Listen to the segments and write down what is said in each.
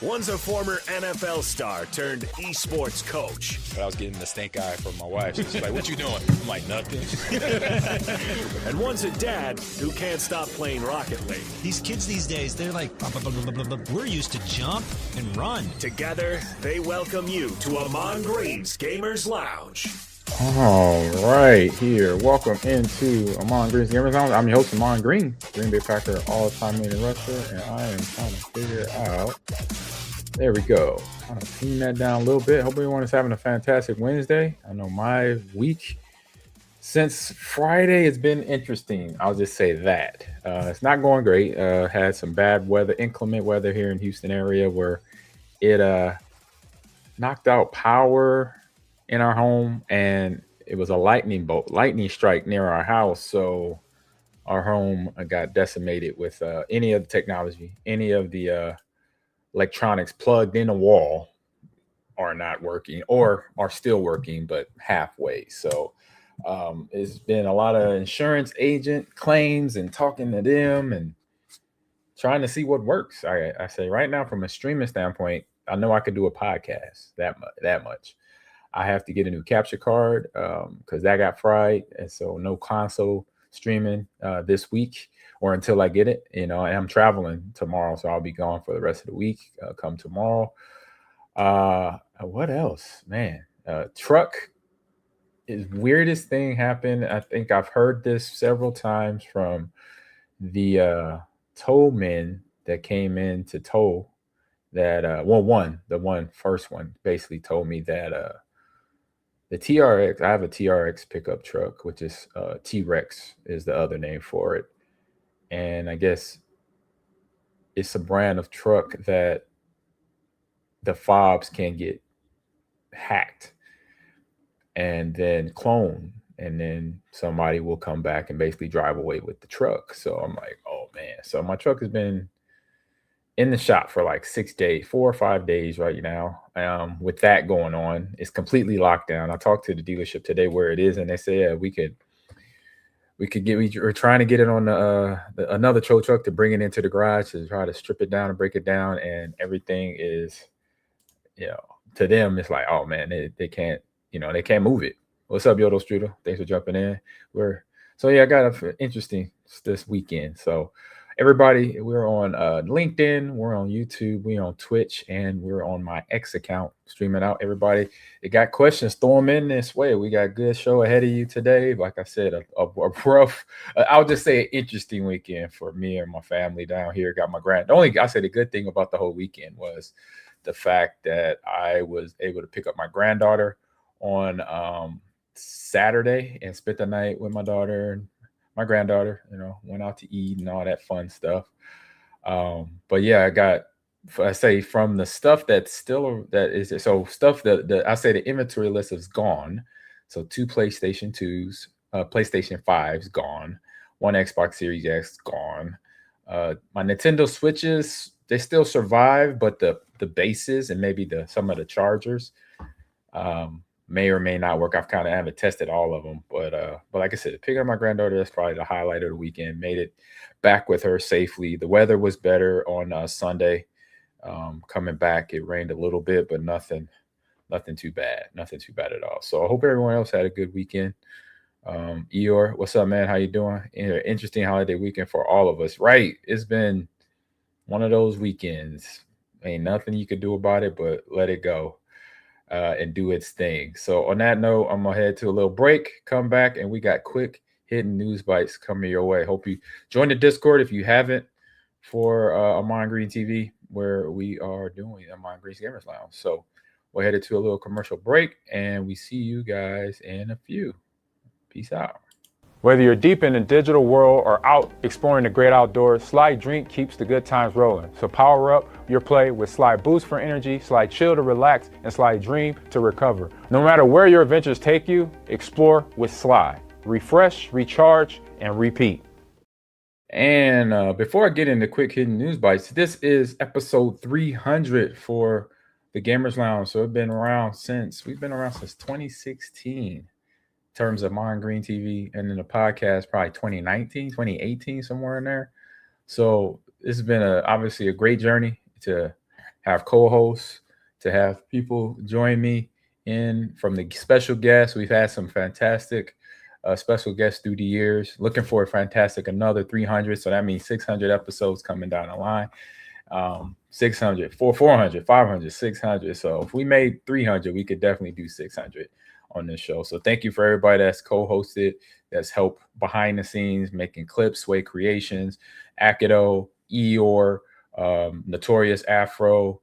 One's a former NFL star turned esports coach. I was getting the stink eye from my wife. She's like, "What you doing?" I'm like, "Nothing." And one's a dad who can't stop playing Rocket League. These kids these days, they're like, blah, blah, blah, blah, blah. We're used to jump and run. Together, they welcome you to Ahman Green's Gamers Lounge. All right, here. Welcome into Ahman Green's Gamers Lounge. I'm your host, Ahman Green, Green Bay Packer all-time leading rusher, and I am trying to figure out. There we go. Kind of clean that down a little bit. Hope everyone is having a fantastic Wednesday. I know my week since Friday has been interesting. I'll just say that. It's not going great. Had some bad weather, inclement weather here in Houston area where it knocked out power in our home, and it was a lightning strike near our house. So our home got decimated with any of the technology, any of the electronics plugged in a wall are not working or are still working, but halfway. So it's been a lot of insurance agent claims and talking to them and trying to see what works. I say right now, from a streaming standpoint, I know I could do a podcast that much. I have to get a new capture card because that got fried. And so no console streaming this week or until I get it, and I'm traveling tomorrow. So I'll be gone for the rest of the week come tomorrow. What else, man? Truck is weirdest thing happened. I think I've heard this several times from the tow men that came in to tow that, the first one basically told me that the TRX, I have a TRX pickup truck, which is T-Rex is the other name for it. And I guess it's a brand of truck that the fobs can get hacked and then cloned, and then somebody will come back and basically drive away with the truck. So I'm like, oh man. So my truck has been in the shop for like 6 days, 4 or 5 days right now. With that going on, it's completely locked down. I talked to the dealership today where it is, and they say, yeah, we're trying to get it on another tow truck to bring it into the garage to try to strip it down and break it down. And everything is, to them, it's like, oh man, they can't, they can't move it. What's up, Yodo Strudel? Thanks for jumping in. I got an interesting this weekend. So everybody, we're on LinkedIn, we're on YouTube, we're on Twitch, and we're on my X account streaming out. Everybody, you got questions, throw them in this way. We got a good show ahead of you today. Like I said, a rough, I'll just say an interesting weekend for me and my family down here. Got my the good thing about the whole weekend was the fact that I was able to pick up my granddaughter on Saturday and spent the night with my daughter and my granddaughter, went out to eat and all that fun stuff. But yeah, I say from the stuff that's still, stuff that I say the inventory list is gone. So 2 PlayStation 2s, PlayStation 5s gone, 1 Xbox Series X gone. My Nintendo Switches, they still survive, but the bases and maybe some of the chargers may or may not work. I haven't tested all of them, but like I said, picking up my granddaughter, that's probably the highlight of the weekend. Made it back with her safely. The weather was better on Sunday. Coming back, it rained a little bit, but nothing too bad. Nothing too bad at all. So I hope everyone else had a good weekend. Eeyore, what's up, man? How you doing? Interesting holiday weekend for all of us, right? It's been one of those weekends. Ain't nothing you could do about it, but let it go. And do its thing. So on that note, I'm gonna head to a little break, come back, and we got quick hitting news bites coming your way. Hope you join the Discord if you haven't for Ahman Green TV, where we are doing Ahman Green's Gamers Lounge. So we're headed to a little commercial break, and we see you guys in a few. Peace out. Whether you're deep in the digital world or out exploring the great outdoors, Slide Drink keeps the good times rolling. So power up your play with Slide Boost for energy, Slide Chill to relax, and Slide Dream to recover. No matter where your adventures take you, explore with Slide. Refresh, recharge, and repeat. And before I get into quick hidden news bites, this is episode 300 for the Gamers Lounge. So we've been around since 2016. Terms of Mon Green TV, and then the podcast probably 2019, 2018, somewhere in there. So this has been obviously a great journey to have co-hosts, to have people join me in from the special guests. We've had some fantastic special guests through the years. Looking for a fantastic another 300. So that means 600 episodes coming down the line. 600, 400, 500, 600. So if we made 300, we could definitely do 600 on this show. So thank you for everybody that's co-hosted, that's helped behind the scenes, making clips, Sway Creations, AGGL, Eeyore, Notorious Afro,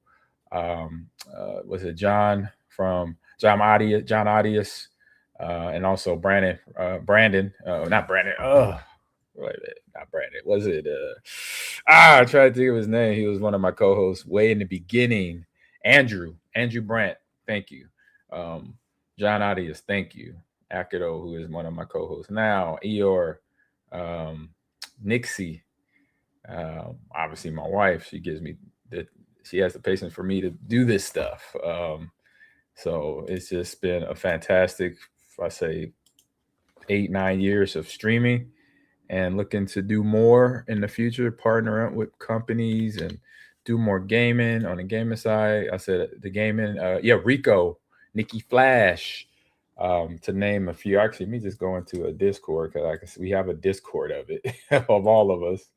was it John Audius, and also Brandon, not Brandon. Was it? I tried to think of his name. He was one of my co-hosts way in the beginning. Andrew Brandt. Thank you. John Audius, thank you. AGGL, who is one of my co-hosts now. Eeyore, Nixie, obviously my wife. She has the patience for me to do this stuff. So it's just been a fantastic, I say, 8-9 years of streaming, and looking to do more in the future, partner up with companies and do more gaming on the gaming side. I said the gaming, Rico, Nikki Flash, to name a few. Actually, let me just go into a Discord, because we have a Discord of it, of all of us.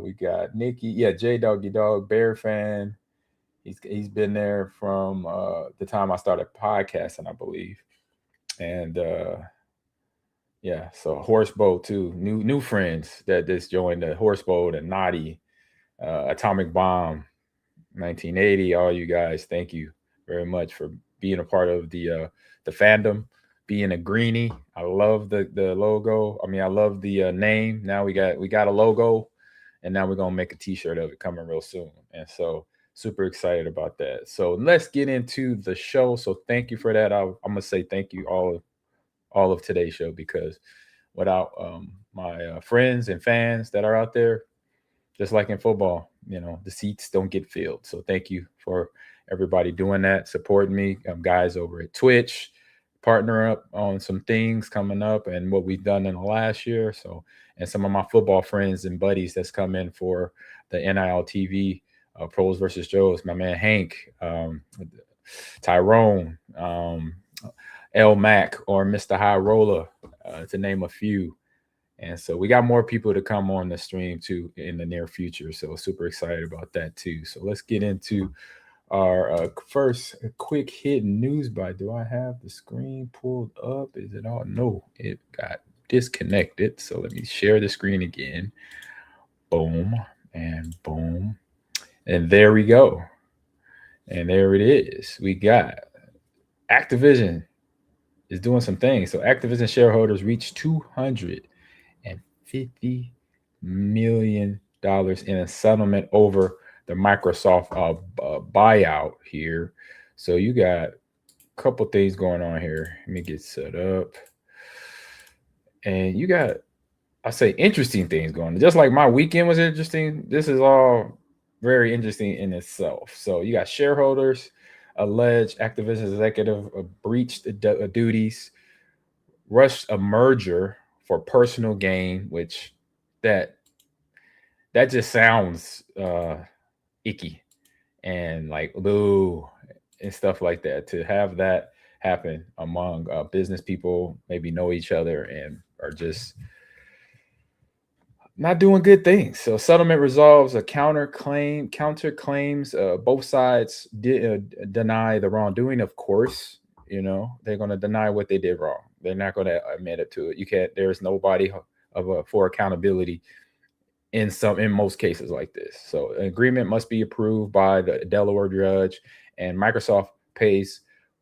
We got Nikki, J Doggy Dog, Bear Fan. He's been there from the time I started podcasting, I believe. And so Horse Boat too. New friends that just joined the Horse Boat, and Naughty, Atomic Bomb, 1980. All you guys, thank you very much for being a part of the fandom, being a greenie. I love the logo. I mean, I love the name. Now we got a logo, and now we're gonna make a t-shirt of it coming real soon. And so super excited about that. So let's get into the show. So thank you for that. I'm gonna say thank you all of today's show, because without my friends and fans that are out there, just like in football, the seats don't get filled. So thank you for everybody doing that, supporting me. Guys over at Twitch, partner up on some things coming up and what we've done in the last year. So, and some of my football friends and buddies that's come in for the NIL TV, Pros versus Joes, my man Hank, Tyrone, L Mac, or Mr. High Roller, to name a few. And so we got more people to come on the stream too in the near future. So super excited about that too. So let's get into our first quick hidden news bite. Do I have the screen pulled up? Is it all? No, it got disconnected. So let me share the screen again. Boom and boom. And there we go. And there it is. We got Activision is doing some things. So Activision shareholders reached $250 million in a settlement over the Microsoft buyout here. So you got a couple things going on here. Let me get set up. And you got, I say, interesting things going on. Just like my weekend was interesting, this is all very interesting in itself. So you got shareholders allege Activision executive breached duties, rushed a merger for personal gain, which that just sounds icky and like boo and stuff like that. To have that happen among business people, maybe know each other and are just not doing good things. So settlement resolves a counterclaims. Both sides deny the wrongdoing. Of course, they're going to deny what they did wrong. They're not going to admit it to it. You can't. There's nobody for accountability in most cases like this. So an agreement must be approved by the Delaware judge, and Microsoft pays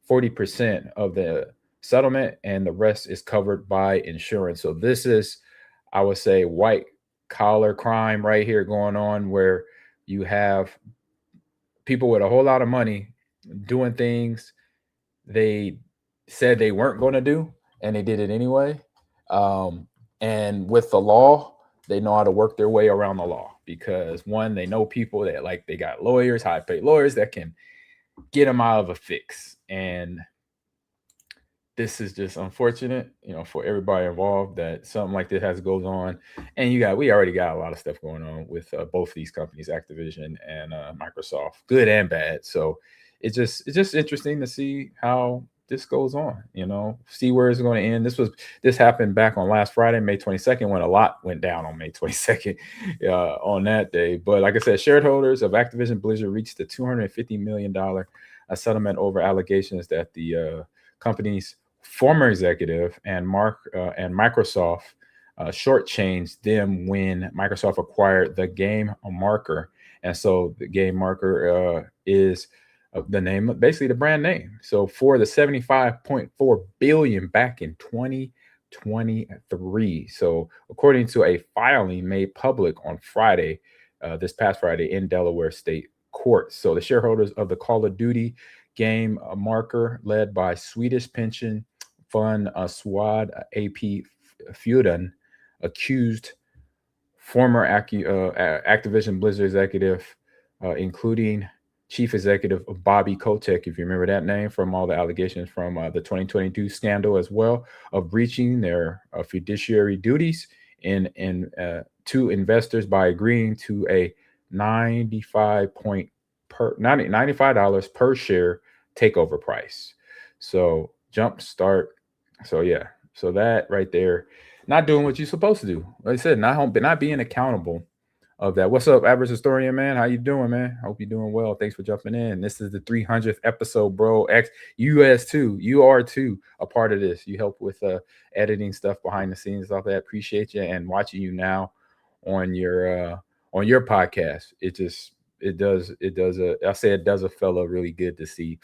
40% of the settlement, and the rest is covered by insurance. So this is, I would say, white collar crime right here going on, where you have people with a whole lot of money doing things they said they weren't going to do, and they did it anyway. And with the law, they know how to work their way around the law because, one, they know people that, like, they got lawyers, high paid lawyers that can get them out of a fix. And this is just unfortunate, for everybody involved that something like this goes on. And we already got a lot of stuff going on with both of these companies, Activision and Microsoft, good and bad. So it's just interesting to see how this goes on, see where it's going to end. This happened back on last Friday, May 22nd, when a lot went down on May 22nd on that day. But like I said, shareholders of Activision Blizzard reached the $250 million settlement over allegations that the company's former executive and Microsoft shortchanged them when Microsoft acquired the Game Marker. And so the Game Marker is the name, basically the brand name. So for the $75.4 billion back in 2023. So according to a filing made public on Friday, this past Friday in Delaware State Court. So the shareholders of the Call of Duty Game Marker, led by Swedish pension fund Swad AP Fjuden, accused former Activision Blizzard executive, including chief executive Bobby Kotick, if you remember that name from all the allegations from the 2022 scandal, as well, of breaching their fiduciary duties to investors by agreeing to a $95 per share takeover price. So jumpstart. So yeah, so that right there, not doing what you're supposed to do. Like I said, not being accountable of that. What's up, average historian, man? How you doing, man? Hope you're doing well. Thanks for jumping in. This is the 300th episode, bro. You are too a part of this. You help with editing stuff behind the scenes, stuff like that. Appreciate you, and watching you now on your podcast. It does a fella really good to see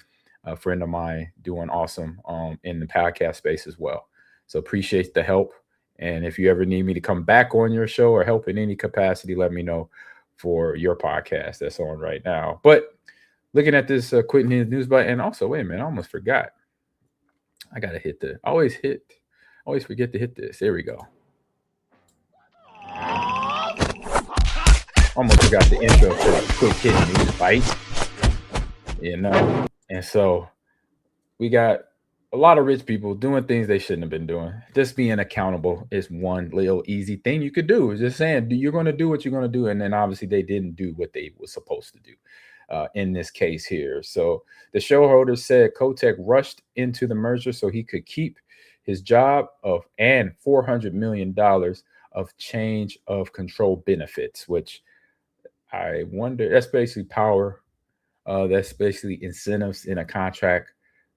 a friend of mine doing awesome in the podcast space as well. So appreciate the help. And if you ever need me to come back on your show or help in any capacity, let me know for your podcast that's on right now. But looking at this quitting his news button, and also, wait a minute, I almost forgot. I got to hit always forget to hit this. There we go. Almost forgot the intro to the quick hitting news Bytes. And so we got a lot of rich people doing things they shouldn't have been doing. Just being accountable is one little easy thing you could do. Is just saying, you're going to do what you're going to do. And then obviously they didn't do what they were supposed to do in this case here. So the shareholders said Kotick rushed into the merger so he could keep his job and $400 million of change of control benefits, which I wonder, that's basically power. That's basically incentives in a contract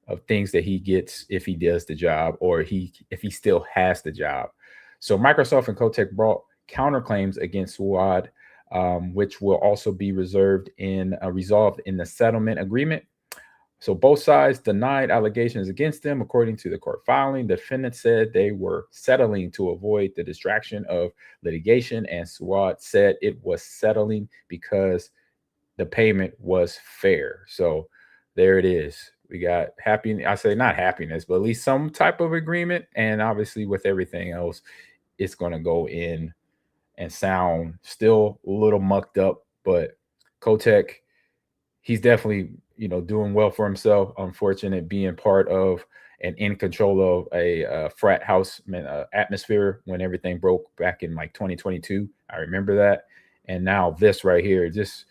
of things that he gets if he does the job, or if he still has the job. So Microsoft and Kotick brought counterclaims against Swad, which will also be resolved in the settlement agreement. So both sides denied allegations against them. According to the court filing, the defendants said they were settling to avoid the distraction of litigation, and Swad said it was settling because the payment was fair. So there it is. We got I say not happiness, but at least some type of agreement. And obviously with everything else, it's going to go in and sound still a little mucked up. But Kotick, he's definitely, doing well for himself. Unfortunate being part of and in control of a frat house atmosphere when everything broke back in like 2022. I remember that. And now this right here, just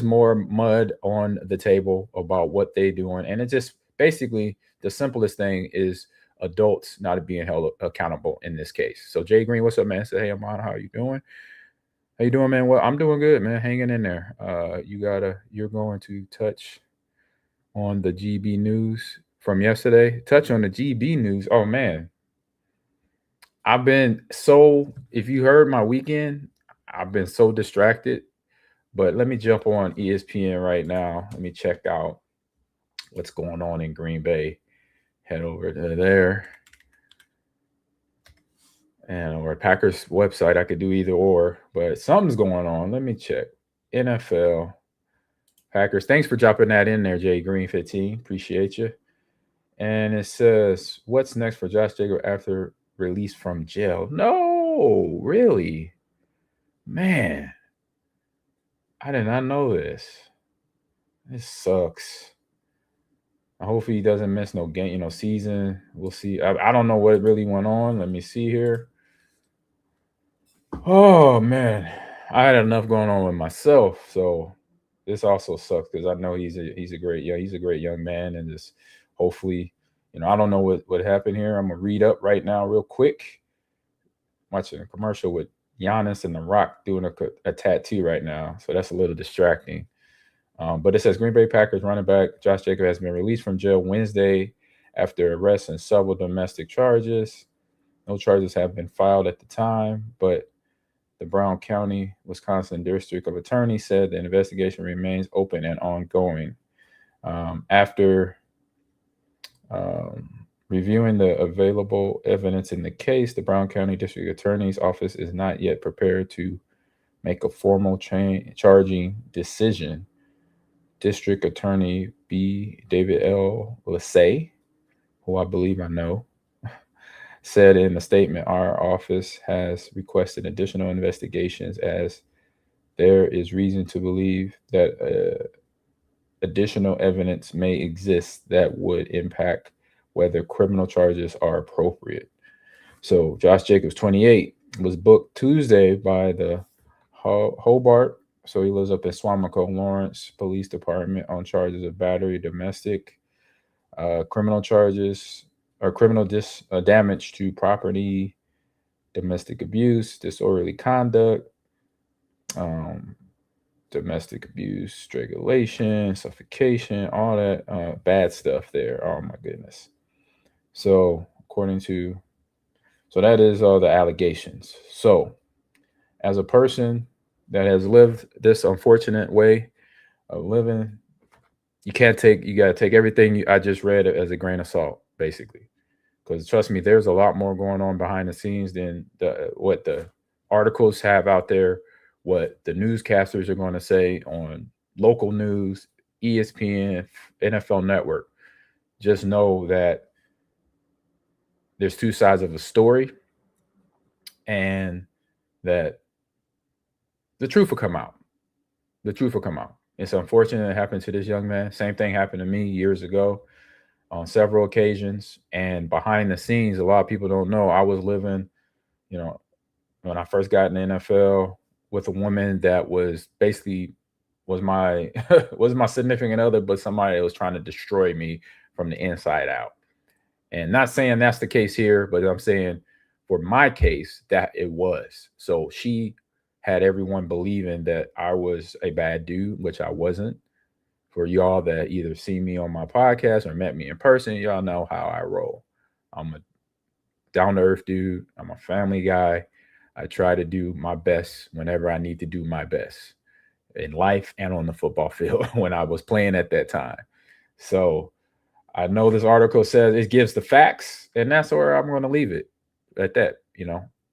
more mud on the table about what they're doing. And it just basically, the simplest thing is adults not being held accountable in this case. So Jay Green, what's up, man? Say, hey, Ahman, how you doing? How you doing, man? Well, I'm doing good, man. Hanging in there. You're going to touch on the GB news from yesterday. Touch on the GB news. Oh, man. If you heard my weekend, I've been so distracted. But let me jump on ESPN right now. Let me check out what's going on in Green Bay head over to there. And or Packers website, I could do either or, but something's going on. Let me check. NFL Packers. Thanks for dropping that in there, Jay Green 15. Appreciate you. And it says, what's next for Josh Jacobs after release from jail? No, really? Man, I did not know this. This sucks. Hopefully he doesn't miss no game, season. We'll see. I don't know what really went on. Let me see here. Oh man, I had enough going on with myself, so this also sucks because I know he's a great young man, and just hopefully, I don't know what happened here. I'm gonna read up right now real quick. Watching a commercial with Giannis and The Rock doing a tattoo right now, so that's a little distracting. But it says Green Bay Packers running back Josh Jacobs has been released from jail Wednesday after arrest and several domestic charges. No charges have been filed at the time, but the Brown County, Wisconsin District of Attorney said the investigation remains open and ongoing. After reviewing the available evidence in the case, the Brown County District Attorney's Office is not yet prepared to make a formal charging decision. District Attorney B. David L. Lassay, who I believe I know, said in a statement, our office has requested additional investigations as there is reason to believe that additional evidence may exist that would impact whether criminal charges are appropriate. So Josh Jacobs, 28, was booked Tuesday by the Hobart, so he lives up in Swamico, Lawrence Police Department on charges of battery, domestic, criminal charges, or criminal damage to property, domestic abuse, disorderly conduct, domestic abuse, strangulation, suffocation, all that bad stuff there. Oh my goodness. So that is all the allegations. So as a person that has lived this unfortunate way of living, you got to take everything I just read as a grain of salt, basically. Because trust me, there's a lot more going on behind the scenes than what the articles have out there, what the newscasters are going to say on local news, ESPN, NFL Network. Just know that there's two sides of a story, and that the truth will come out. The truth will come out. It's unfortunate it happened to this young man. Same thing happened to me years ago on several occasions. And behind the scenes, a lot of people don't know I was living, when I first got in the NFL with a woman that was my was my significant other, but somebody that was trying to destroy me from the inside out. And not saying that's the case here, but I'm saying for my case that it was. So she had everyone believing that I was a bad dude, which I wasn't. For y'all that either see me on my podcast or met me in person, y'all know how I roll. I'm a down-to-earth dude. I'm a family guy. I try to do my best whenever I need to do my best in life and on the football field when I was playing at that time. So I know this article says it gives the facts, and that's where I'm going to leave it at that,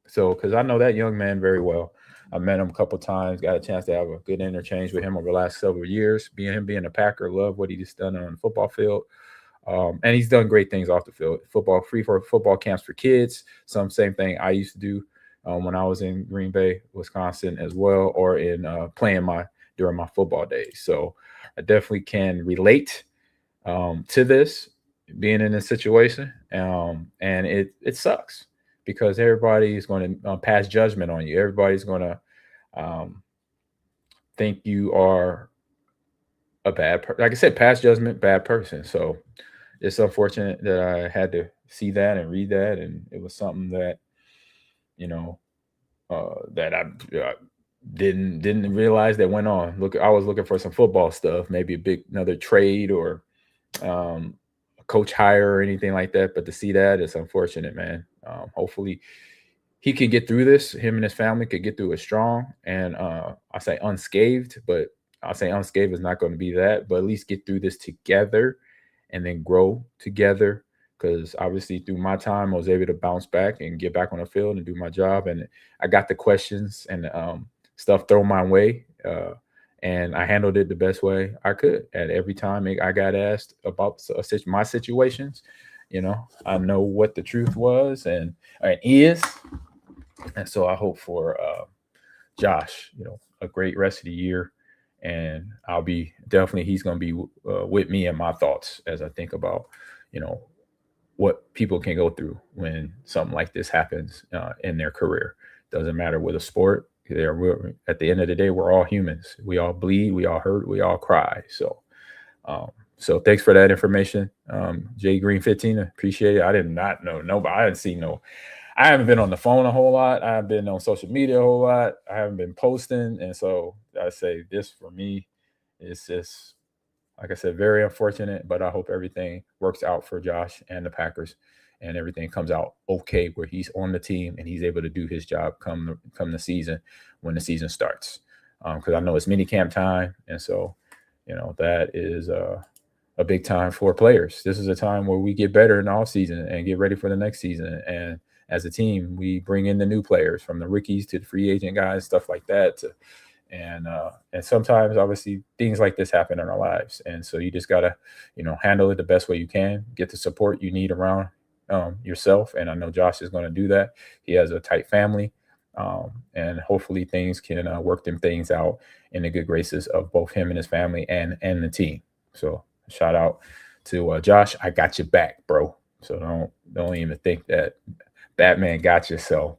So, because I know that young man very well. I met him a couple of times, got a chance to have a good interchange with him over the last several years. Being a Packer, love what he just done on the football field. And he's done great things off the field. Free for football camps for kids. Same thing I used to do when I was in Green Bay, Wisconsin as well, or in playing during my football days. So I definitely can relate to this, being in this situation. And it sucks because everybody is going to pass judgment on you. Everybody's going to think you are a bad person. Like I said, pass judgment, bad person. So it's unfortunate that I had to see that and read that. And it was something that, that I didn't realize that went on. I was looking for some football stuff, maybe another trade or a coach hire or anything like that. But to see that, it's unfortunate, man. Hopefully he can get through this. Him and his family could get through it strong. And I say unscathed, but I'll say unscathed is not going to be that. But at least get through this together and then grow together. because obviously through my time, I was able to bounce back and get back on the field and do my job. And I got the questions and stuff thrown my way. And I handled it the best way I could. At every time I got asked about my situations, I know what the truth was and is. And so I hope for Josh, a great rest of the year. And he's going to be with me and my thoughts as I think about, what people can go through when something like this happens in their career. Doesn't matter with a sport. At the end of the day, we're all humans. We all bleed, we all hurt, we all cry. So thanks for that information. Jay Green 15, appreciate it. I did not know nobody. I haven't been on the phone a whole lot. I haven't been on social media a whole lot. I haven't been posting. And so I say this for me is just, like I said, very unfortunate, but I hope everything works out for Josh and the Packers and everything comes out okay where he's on the team and he's able to do his job come the season when the season starts. Because I know it's minicamp time. And so, that is a big time for players. This is a time where we get better in the offseason and get ready for the next season. And as a team, we bring in the new players from the rookies to the free agent guys, stuff like that. And sometimes, obviously, things like this happen in our lives. And so you just got to, handle it the best way you can, get the support you need around yourself. And I know Josh is going to do that. He has a tight family. And hopefully things can work them things out in the good graces of both him and his family and the team. So shout out to Josh. I got your back, bro. So don't even think that Batman got you. So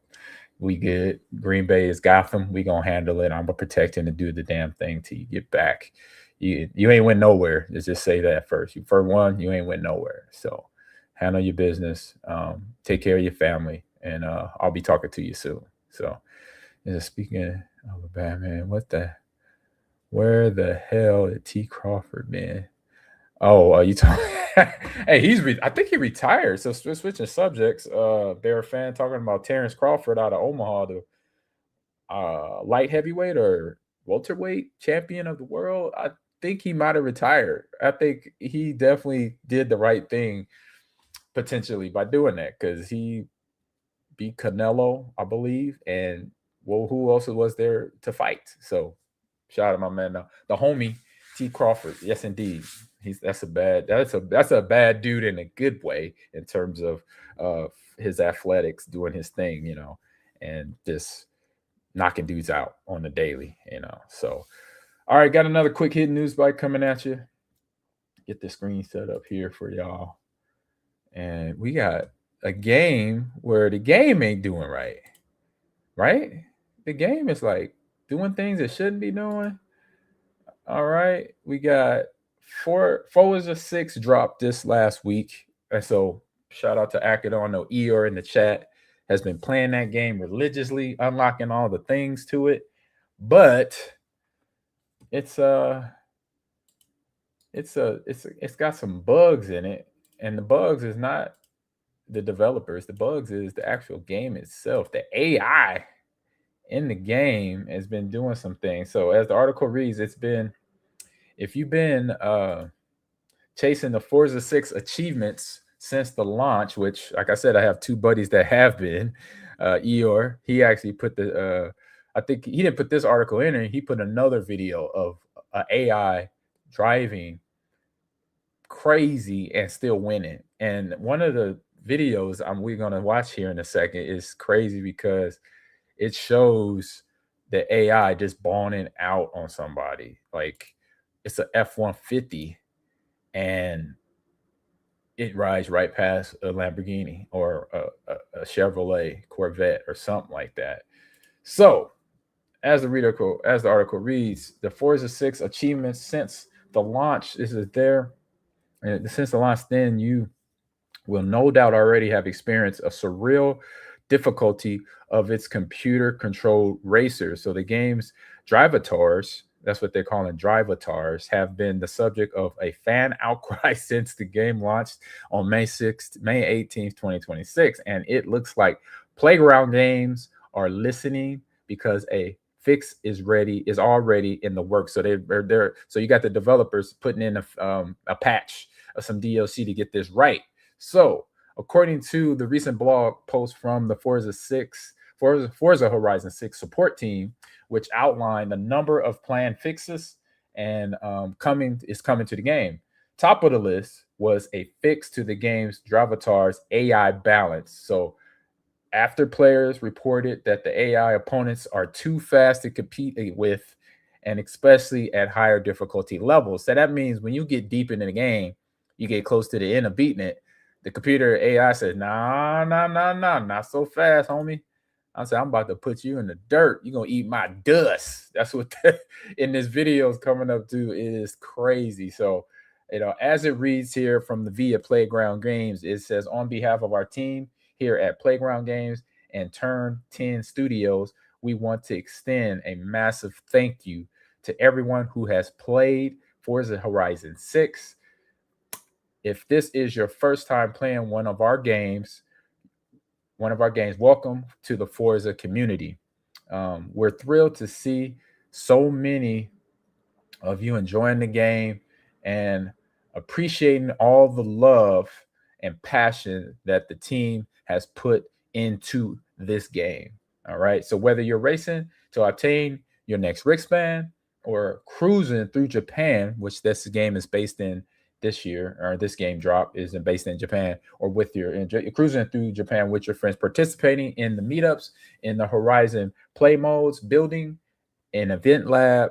we good. Green Bay is Gotham. We gonna handle it. I'm gonna protect him and do the damn thing till you get back. You ain't went nowhere. Let's just say that first. You first one, you ain't went nowhere. So handle your business. Take care of your family, and I'll be talking to you soon. So, speaking of a Batman, where the hell is T. Crawford, man? Oh, you talking? Hey, I think he retired. So switching subjects, Bear fan talking about Terrence Crawford out of Omaha, the light heavyweight or welterweight champion of the world. I think he might have retired. I think he definitely did the right thing potentially by doing that because he beat Canelo, I believe, and who else was there to fight? So shout out my man, the homie T. Crawford. Yes, indeed. That's a bad dude in a good way in terms of his athletics, doing his thing, and just knocking dudes out on the daily, So, all right, got another quick hit news bite coming at you. Get the screen set up here for y'all, and we got a game where the game ain't doing right? The game is like doing things it shouldn't be doing. All right, we got 4 is a 6 dropped this last week. And so shout out to Activision. I know Eeyore in the chat has been playing that game religiously, unlocking all the things to it. But it's got some bugs in it. And the bugs is not the developers. The bugs is the actual game itself. The AI in the game has been doing some things. So as the article reads, if you've been chasing the Forza 6 achievements since the launch, which, like I said, I have 2 buddies that have been. Eeyore, he actually put I think he didn't put this article in there. He put another video of AI driving crazy and still winning. And one of the videos we're going to watch here in a second is crazy because it shows the AI just balling out on somebody. Like, it's a F-150 and it rides right past a Lamborghini or a Chevrolet Corvette or something like that. So, as the article reads, the Forza 6 achievements since the launch, this is there. And since the launch, then you will no doubt already have experienced a surreal difficulty of its computer-controlled racers. So the game's drivatars, that's what they're calling drivatars, have been the subject of a fan outcry since the game launched on May 18th, 2026. And it looks like Playground Games are listening because a fix is already in the works. So so you got the developers putting in a patch of some DLC to get this right. So according to the recent blog post from the Forza Horizon 6 support team, which outlined a number of planned fixes and coming to the game. Top of the list was a fix to the game's Dravatar's AI balance. So after players reported that the AI opponents are too fast to compete with, and especially at higher difficulty levels. So that means when you get deep into the game, you get close to the end of beating it, the computer AI says, nah, not so fast, homie. I said, I'm about to put you in the dirt. You're going to eat my dust. That's what in this video is coming up to. It is crazy. So, as it reads here from the via Playground Games, it says, on behalf of our team here at Playground Games and Turn 10 Studios, we want to extend a massive thank you to everyone who has played Forza Horizon 6. If this is your first time playing one of our games, welcome to the Forza community. We're thrilled to see so many of you enjoying the game and appreciating all the love and passion that the team has put into this game. All right. So whether you're racing to obtain your next wristband or cruising through Japan, which this game is based in this year, or this game drop is based in Japan, or with you're cruising through Japan with your friends, participating in the meetups, in the Horizon play modes, building an event lab,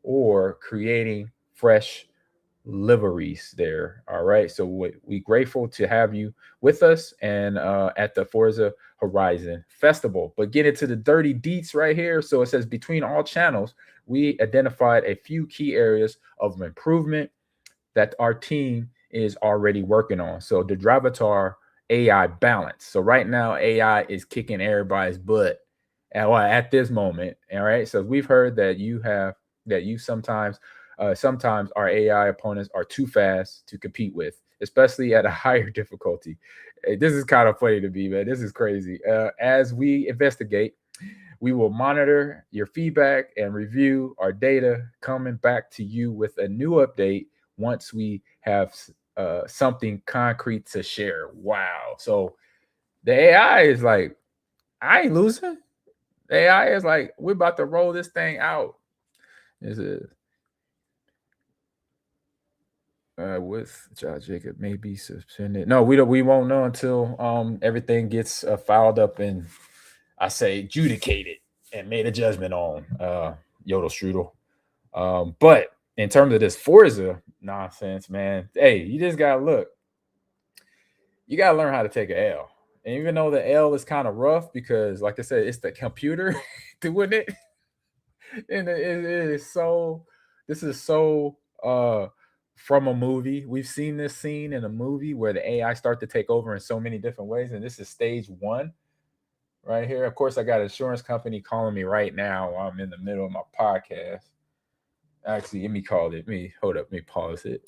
or creating fresh liveries there. All right. So we grateful to have you with us and at the Forza Horizon Festival. But get into the dirty deets right here. So it says between all channels, we identified a few key areas of improvement that our team is already working on. So the Dravatar AI balance. So right now, AI is kicking everybody's butt at this moment. All right. So we've heard that you sometimes our AI opponents are too fast to compete with, especially at a higher difficulty. This is kind of funny to me, man. This is crazy. As we investigate, we will monitor your feedback and review our data, coming back to you with a new update once we have something concrete to share. Wow. So the AI is like, I ain't losing. The AI is like, we're about to roll this thing out. This is with Josh Jacob may be suspended. No, we won't know until everything gets filed up and I say adjudicated and made a judgment on Yodel Strudel. But in terms of this Forza nonsense, man, hey, you just gotta look. You gotta learn how to take an L. And even though the L is kind of rough because, like I said, it's the computer doing it, and it is so. This is so from a movie. We've seen this scene in a movie where the AI start to take over in so many different ways, and this is stage one right here. Of course, I got an insurance company calling me right now while I'm in the middle of my podcast. Actually, let me call it. Hold up. Let me pause it.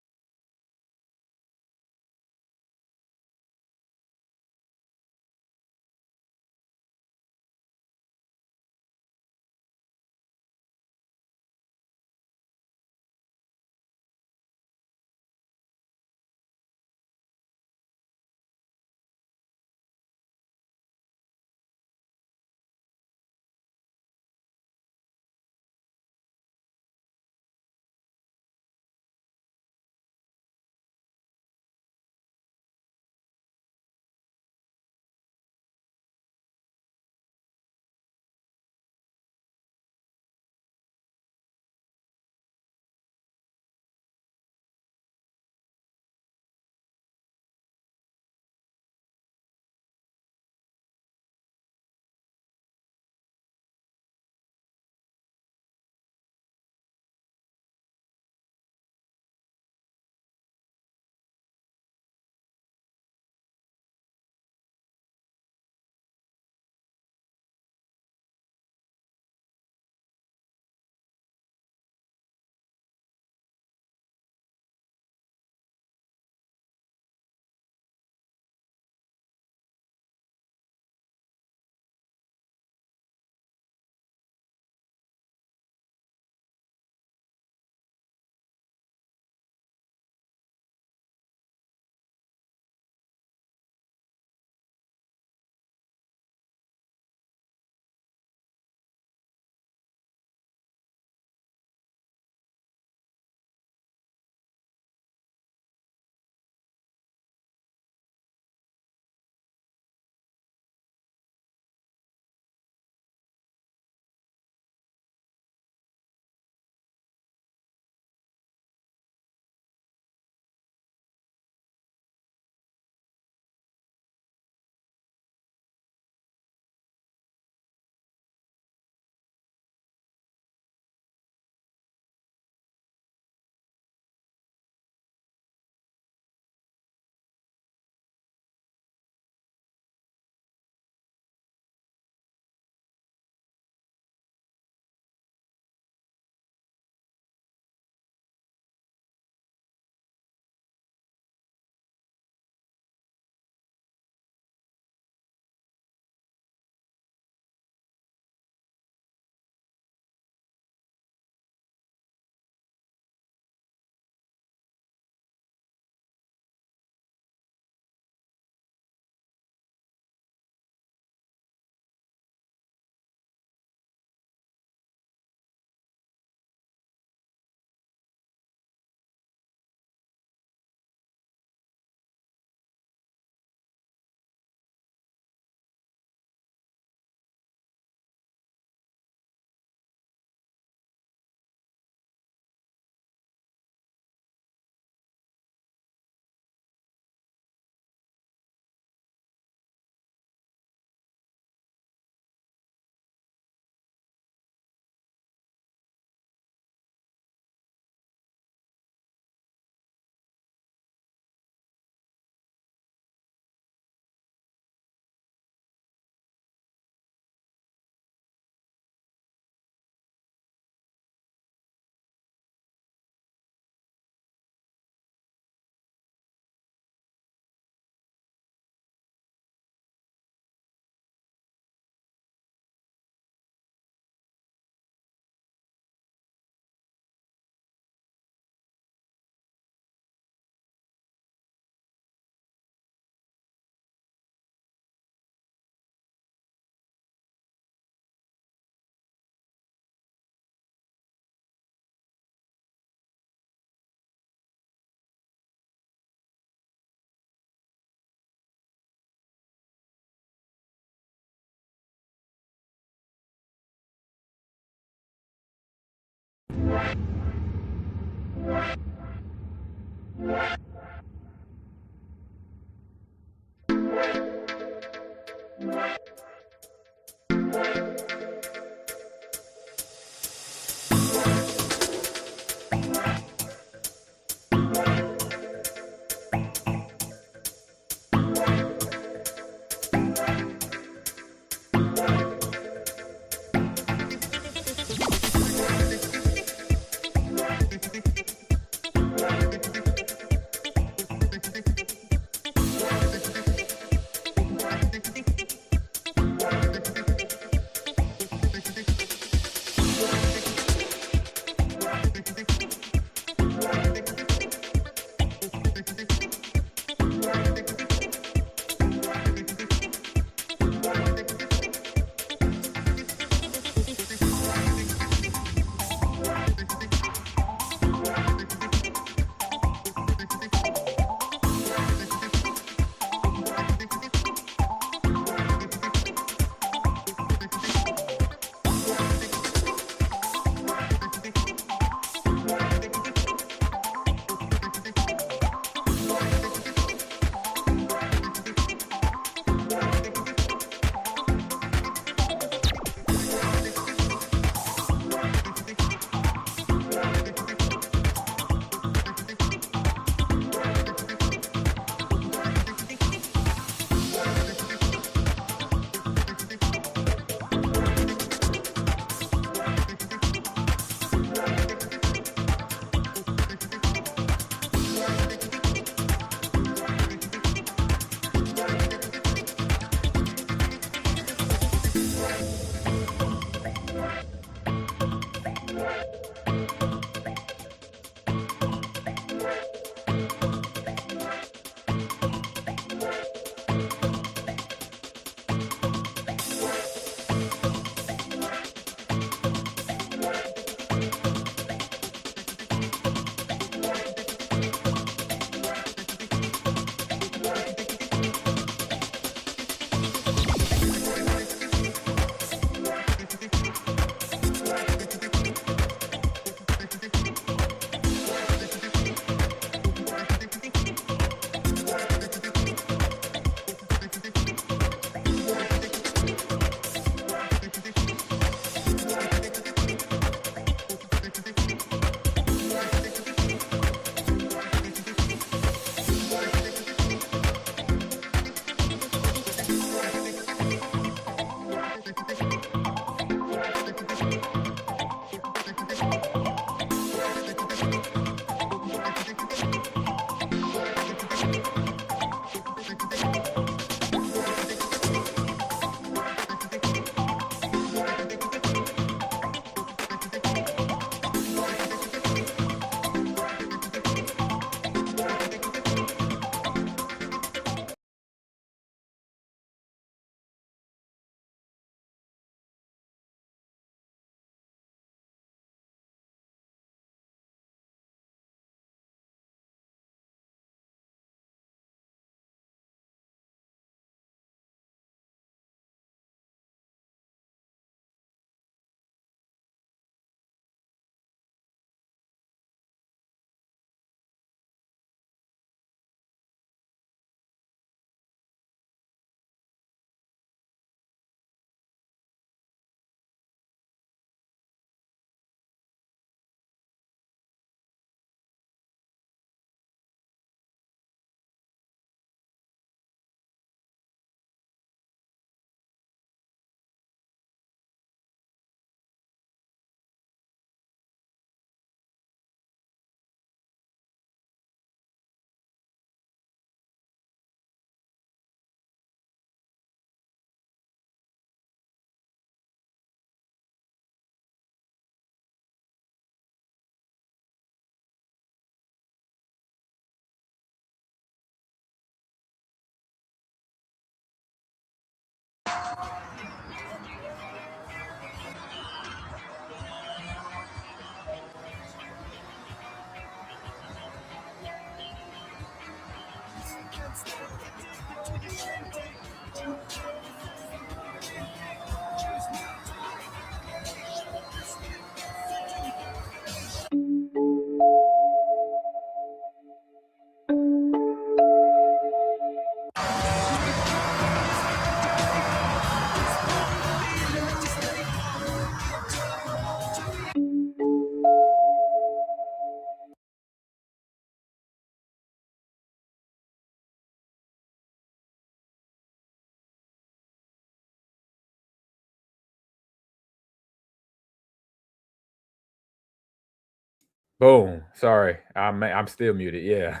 Boom. Sorry, I'm still muted. Yeah.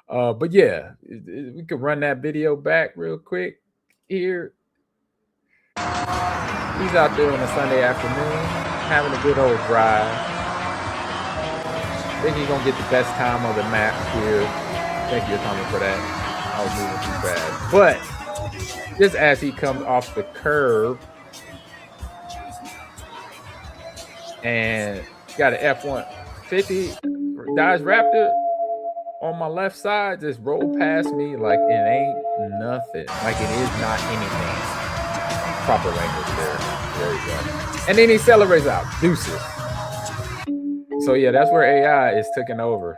But yeah, we could run that video back real quick here. He's out there on a Sunday afternoon having a good old drive. I think he's gonna get the best time of the map here. Thank you, Tommy, for that. I was moving too fast. But just as he comes off the curb and got an F-150 Dodge Raptor on my left side, just rolled past me like it ain't nothing. Like it is not anything. Proper language there. There you go. And then he celebrates out. Deuces. So yeah, that's where AI is taking over.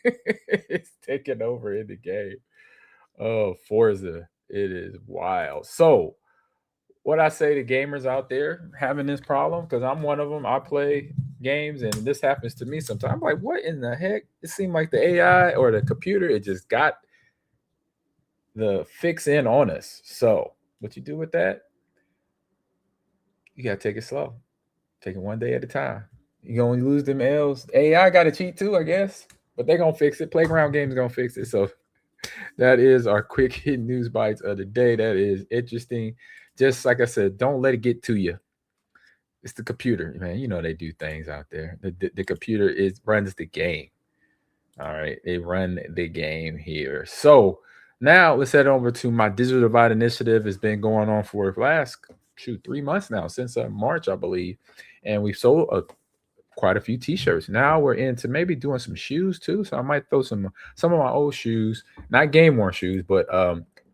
It's taking over in the game. Oh, Forza. It is wild. So what I say to gamers out there having this problem, because I'm one of them. I play games and this happens to me sometimes. I'm like, what in the heck? It seemed like the AI or the computer, it just got the fix in on us. So what you do with that? You got to take it slow. Take it one day at a time. You're going to lose them L's. AI got to cheat too, I guess. But they're going to fix it. Playground Games going to fix it. So that is our quick hit news bites of the day. That is interesting. Just like I said, don't let it get to you. It's the computer, man. You know they do things out there. The computer runs the game. All right. They run the game here. So now let's head over to my Digital Divide initiative. It's been going on for the last 3 months now, since March, I believe. And we've sold quite a few t-shirts. Now we're into maybe doing some shoes too. So I might throw some of my old shoes, not game worn shoes, but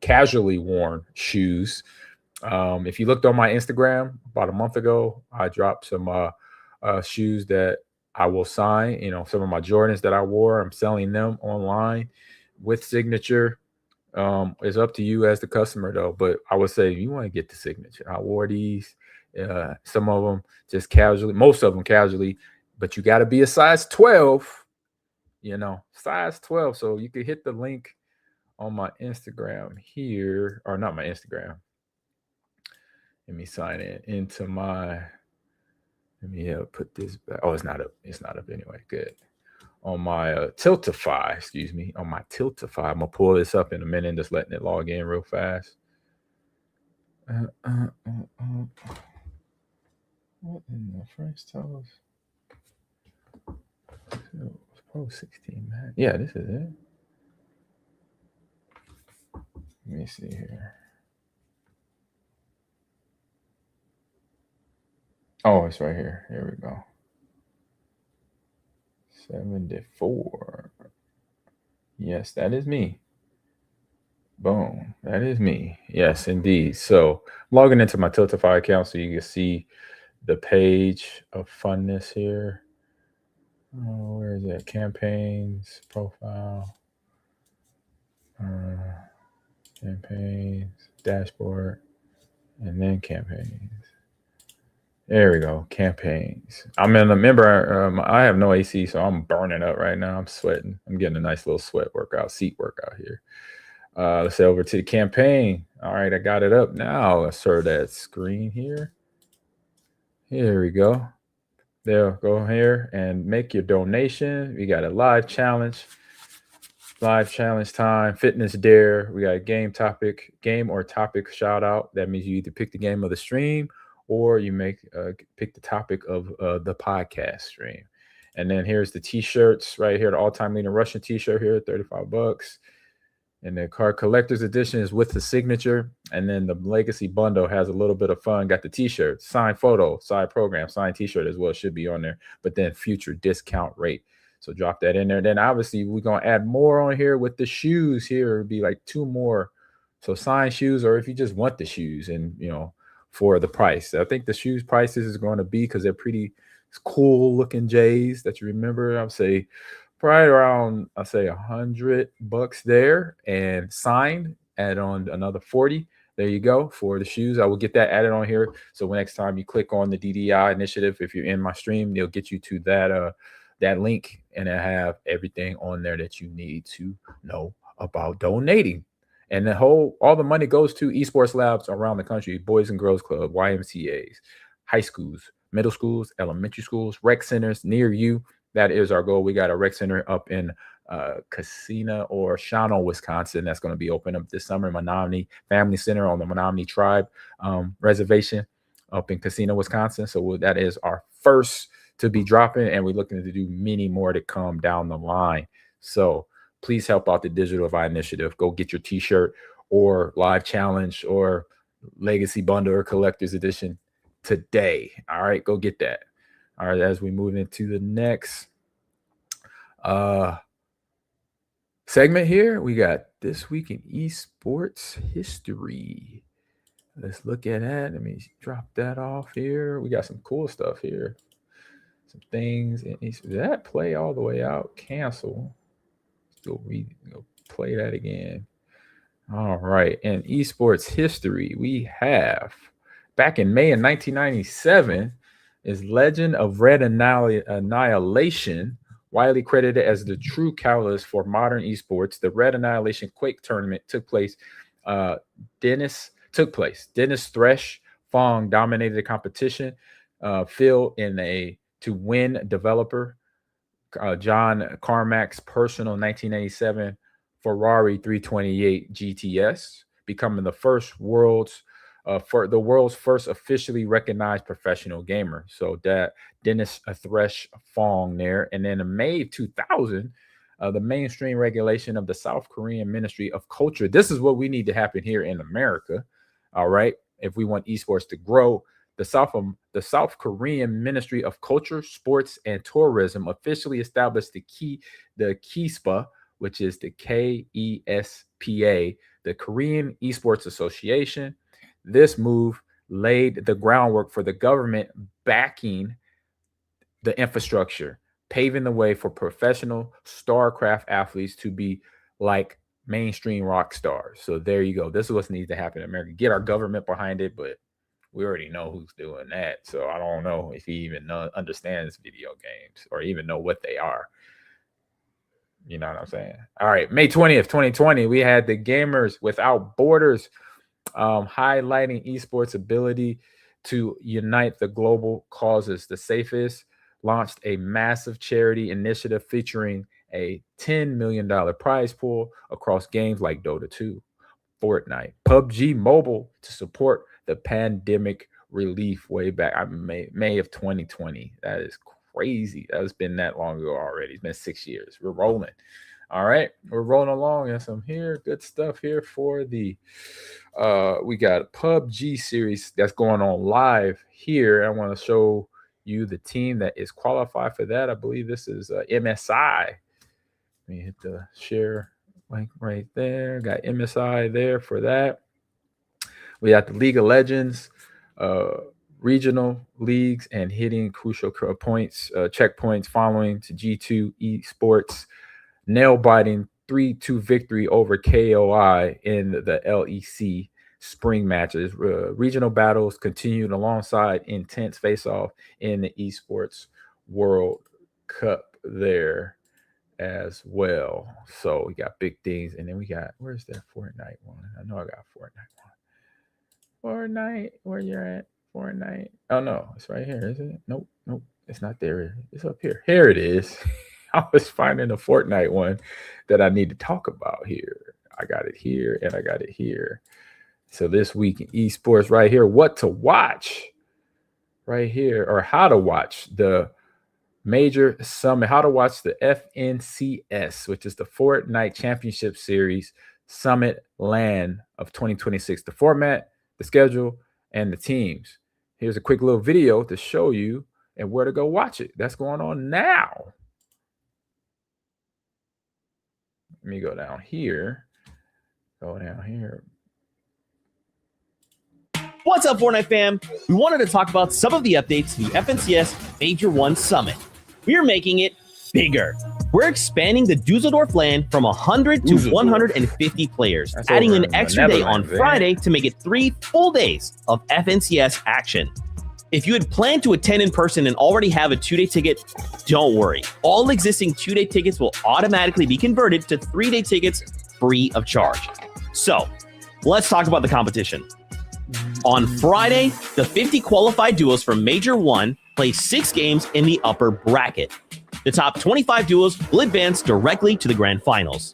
casually worn shoes. If you looked on my Instagram about a month ago, I dropped some shoes that I will sign. You know, some of my Jordans that I wore, I'm selling them online with signature. It's up to you as the customer though, but I would say you want to get the signature. I wore these, some of them just casually, most of them casually, but you got to be a size 12, you know, size 12. So you could hit the link on my Instagram here, or not my Instagram. Let me sign in into my, let me put this back. Oh, it's not up anyway. Good. On my Tiltify, excuse me, on my Tiltify. I'm gonna pull this up in a minute and just letting it log in real fast. What in the French toast? Pro 16, man. Yeah, this is it. Let me see here. Oh, it's right here. Here we go. 74. Yes, that is me. Boom. That is me. Yes, indeed. So I'm logging into my Tiltify account so you can see the page of funness here. Oh, where is it? Campaigns, profile, campaigns, dashboard, and then campaigns. There we go. Campaigns. I'm in a member. I have no AC, so I'm burning up right now. I'm sweating. I'm getting a nice little sweat workout, seat workout here. Let's head over to the campaign. All right, I got it up now. Let's serve that screen here. Here we go. There, go here and make your donation. We got a live challenge time, fitness dare. We got a game or topic shout out. That means you either pick the game of the stream or you pick the topic of the podcast stream. And then here's the t-shirts right here, the all-time leading Russian t-shirt here, $35. And the card collector's edition is with the signature. And then the legacy bundle has a little bit of fun. Got the t-shirt, signed photo, side program, signed t-shirt as well. Should be on there. But then future discount rate. So drop that in there. Then obviously we're going to add more on here with the shoes here. It'd be like 2 more. So signed shoes, or if you just want the shoes and, you know, for the price. I think the shoes prices is going to be, because they're pretty cool looking J's that you remember. I would say probably around, I'll say $100 there, and signed, add on another 40. There you go for the shoes. I will get that added on here. So next time you click on the DDI initiative, if you're in my stream, they'll get you to that link, and I have everything on there that you need to know about donating. And all the money goes to esports labs around the country, Boys and Girls Club, YMCAs, high schools, middle schools, elementary schools, rec centers near you. That is our goal. We got a rec center up in Casina or Shawano, Wisconsin. That's going to be open up this summer. Menominee Family Center on the Menominee Tribe reservation up in Casina, Wisconsin. So that is our first to be dropping, and we're looking to do many more to come down the line. So please help out the Digital Divide Initiative. Go get your t-shirt or live challenge or legacy bundle or collector's edition today. All right, go get that. All right, as we move into the next segment here, we got This Week in Esports History. Let's look at that. Let me drop that off here. We got some cool stuff here. Some things. Did that play all the way out? Cancel. Go play that again. All right. In esports history, we have back in May of 1997 is Legend of Red Annihilation, widely credited as the true catalyst for modern esports. The Red Annihilation Quake tournament took place. Dennis Thresh Fong dominated the competition. Phil to win developer John Carmack's personal 1987 Ferrari 328 GTS, becoming the world's first officially recognized professional gamer. So that Dennis Thresh Fong there. And then in May 2000, the mainstream regulation of the South Korean Ministry of Culture. This is what we need to happen here in America. All right. If we want esports to grow, the South Korean Ministry of Culture, Sports, and Tourism officially established the KESPA, which is the KESPA, the Korean Esports Association. This move laid the groundwork for the government backing the infrastructure, paving the way for professional StarCraft athletes to be like mainstream rock stars. So there you go. This is what needs to happen in America. Get our government behind it, but we already know who's doing that. So I don't know if he even understands video games or even know what they are. You know what I'm saying? All right. May 20th, 2020, we had the Gamers Without Borders highlighting esports ability to unite the global causes. The Safest launched a massive charity initiative featuring a $10 million prize pool across games like Dota 2, Fortnite, PUBG Mobile to support the pandemic relief way back May of 2020. That is crazy. That's been that long ago already. It's been 6 years. We're rolling. All right. We're rolling along. And some good stuff here for the we got a PUBG series that's going on live here. I want to show you the team that is qualified for that. I believe this is MSI. Let me hit the share link right there. Got MSI there for that. We got the League of Legends, regional leagues, and hitting crucial points, checkpoints following to G2 Esports, nail-biting 3-2 victory over KOI in the LEC spring matches. Regional battles continued alongside intense face-off in the Esports World Cup there as well. So we got big things. And then we got, where's that Fortnite one? I know I got Fortnite one. Fortnite, where you're at? Fortnite. Oh, no, it's right here, isn't it? Nope, it's not there. It's up here. Here it is. I was finding a Fortnite one that I need to talk about here. I got it here and I got it here. So this week in esports right here, what to watch right here, or how to watch the major summit, how to watch the FNCS, which is the Fortnite Championship Series Summit LAN of 2026. The format, the schedule, and the teams. Here's a quick little video to show you and where to go watch it. That's going on now. Let me go down here. What's up, Fortnite fam? We wanted to talk about some of the updates to the FNCS Major 1 Summit. We are making it bigger. We're expanding the Dusseldorf LAN from 100 to 150 players, adding an extra day on Friday to make it 3 full days of FNCS action. If you had planned to attend in person and already have a 2-day ticket, don't worry. All existing 2-day tickets will automatically be converted to 3-day tickets free of charge. So let's talk about the competition. On Friday, the 50 qualified duos from Major 1 play 6 games in the upper bracket. The top 25 duos will advance directly to the grand finals.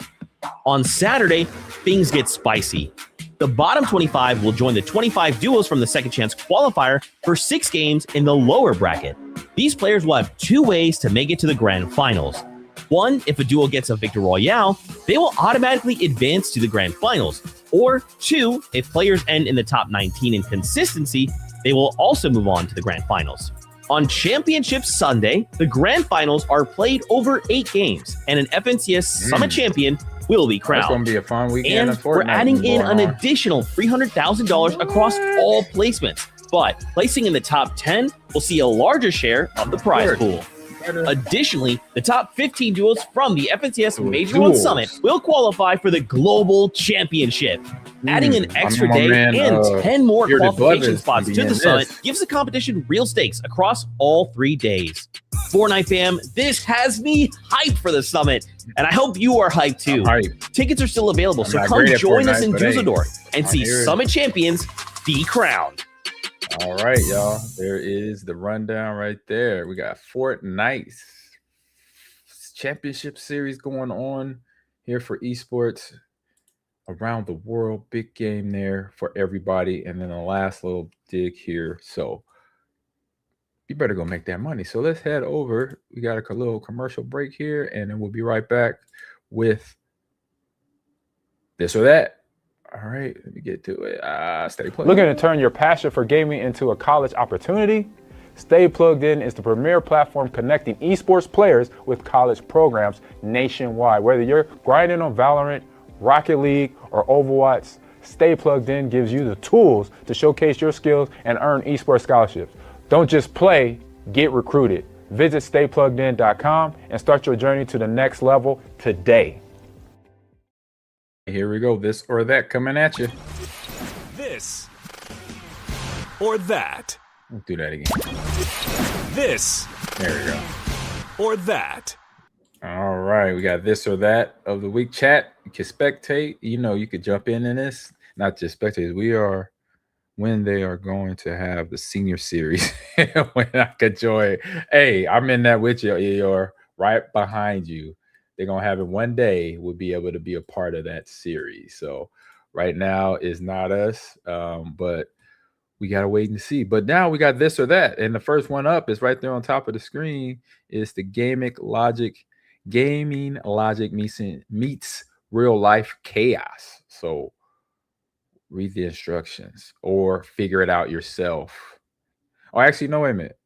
On Saturday, things get spicy. The bottom 25 will join the 25 duos from the second chance qualifier for 6 games in the lower bracket. These players will have 2 ways to make it to the grand finals. One, if a duo gets a Victor Royale, they will automatically advance to the grand finals. Or 2, if players end in the top 19 in consistency, they will also move on to the grand finals. On Championship Sunday, the grand finals are played over 8 games, and an FNCS Summit champion will be crowned. That's going to be a fun weekend. And we're adding in an additional $300,000 across all placements. But placing in the top 10 will see a larger share of the prize pool. Additionally, the top 15 duos from the FNCS Major 1 Summit will qualify for the Global Championship. Adding an extra day and 10 more qualification spots to the summit gives the competition real stakes across all 3 days. Fortnite fam, this has me hyped for the summit, and I hope you are hyped too. Tickets are still available, so come join us in Dusseldorf and see Summit champions be crowned. All right, y'all. There is the rundown right there. We got Fortnite's championship series going on here for esports around the world. Big game there for everybody. And then the last little dig here. So you better go make that money. So let's head over. We got a little commercial break here, and then we'll be right back with this or that. All right, let me get to it. Stay plugged. Looking to turn your passion for gaming into a college opportunity? Stay Plugged In is the premier platform connecting esports players with college programs nationwide. Whether you're grinding on Valorant, Rocket League, or Overwatch, Stay Plugged In gives you the tools to showcase your skills and earn esports scholarships. Don't just play, get recruited. Visit staypluggedin.com and start your journey to the next level today. Here we go. This or that coming at you. This or that. Let's do that again. This. There we go. Or that. All right. We got this or that of the week. Chat. You can spectate. You know, you could jump in this. Not just spectate. We are when they are going to have the senior series. When I could join. Hey, I'm in that with you. You're right behind you. They're going to have it one day. We'll be able to be a part of that series. So right now is not us, but we got to wait and see. But now we got this or that. And the first one up is right there on top of the screen. Is the gaming logic meets real life chaos. So read the instructions or figure it out yourself. Oh, actually, no, wait a minute.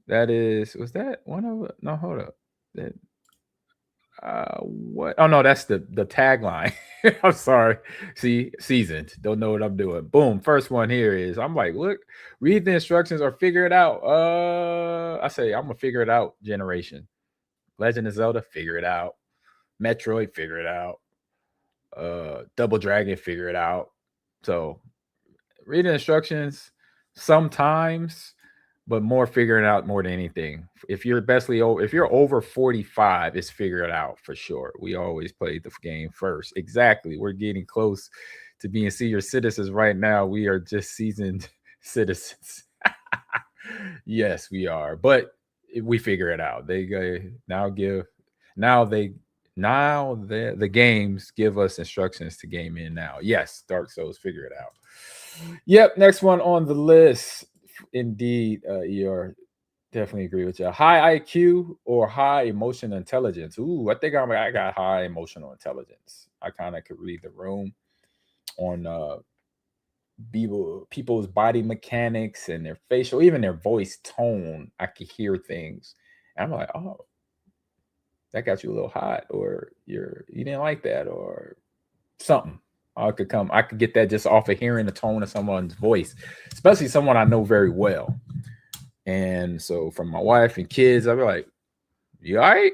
That is, was that one of it? No, hold up. That, what? Oh no, that's the tagline. I'm sorry. See, seasoned. Don't know what I'm doing. Boom. First one here is I'm like, look, read the instructions or figure it out. I say I'm gonna figure it out. Generation. Legend of Zelda, figure it out. Metroid, figure it out. Double Dragon, figure it out. So read the instructions sometimes, but more figuring out more than anything. If you're over 45, it's figure it out for sure. We always play the game first. Exactly. We're getting close to being senior citizens right now. We are just seasoned citizens. Yes, we are. But we figure it out. They the games give us instructions to game in now. Yes, Dark Souls, figure it out. Yep, next one on the list. Indeed, you're definitely agree with you. High IQ or high emotional intelligence? Ooh, I think I got high emotional intelligence. I kind of could read the room on people's body mechanics and their facial, even their voice tone. I could hear things. And I'm like, oh, that got you a little hot, or you didn't like that, or something. I could get that just off of hearing the tone of someone's voice, especially someone I know very well. And so from my wife and kids, I'll be like, you all right?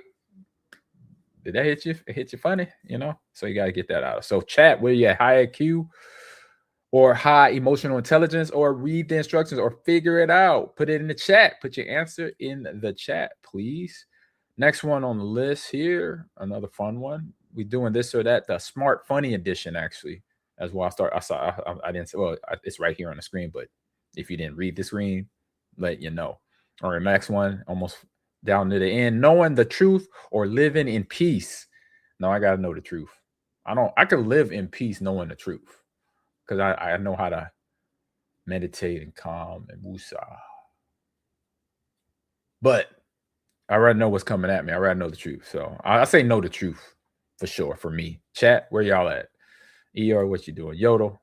Did that hit you? It hit you funny, you know? So you got to get that out. So chat, where you at, high IQ or high emotional intelligence, or read the instructions or figure it out? Put it in the chat. Put your answer in the chat, please. Next one on the list here, another fun one. We're doing this or that, the Smart Funny edition, actually. as well. I didn't say, well, it's right here on the screen, but if you didn't read the screen, let you know. All right, next one, almost down to the end. Knowing the truth or living in peace. No, I got to know the truth. I can live in peace knowing the truth because I know how to meditate and calm and wusa. But I rather know what's coming at me. I rather know the truth. So I say know the truth for sure for me. Chat, where y'all at? ER, what you doing? Yodel,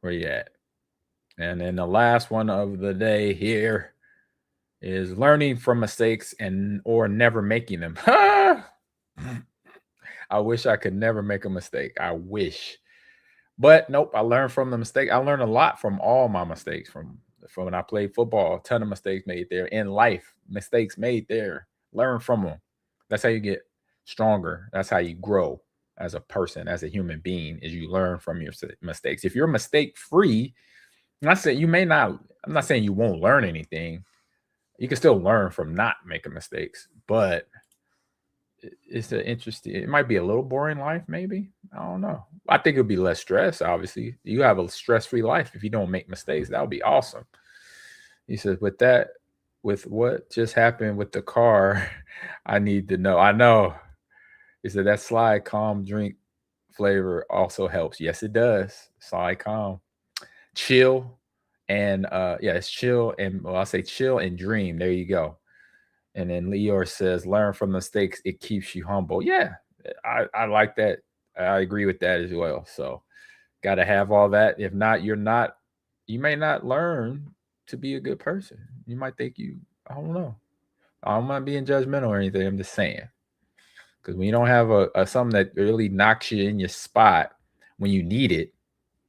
where you at? And then the last one of the day here is learning from mistakes or never making them. I wish I could never make a mistake. I wish. But nope, I learned from the mistake. I learned a lot from all my mistakes from when I played football. A ton of mistakes made there. In life, mistakes made there. Learn from them. That's how you get stronger. That's how you grow as a person, as a human being, is you learn from your mistakes. If you're mistake free, I'm not saying you won't learn anything. You can still learn from not making mistakes, but it's it might be a little boring life, maybe. I don't know. I think it'll be less stress, obviously. You have a stress-free life if you don't make mistakes. That would be awesome. He says, with what just happened with the car, I need to know. I know. He said that slide calm drink flavor also helps. Yes, it does. Slide calm. Chill. And it's chill. And I'll say chill and dream. There you go. And then Leor says, learn from mistakes. It keeps you humble. Yeah, I like that. I agree with that as well. So got to have all that. If not, you may not learn to be a good person. You might think I don't know. I'm not being judgmental or anything. I'm just saying. Because when you don't have a something that really knocks you in your spot when you need it,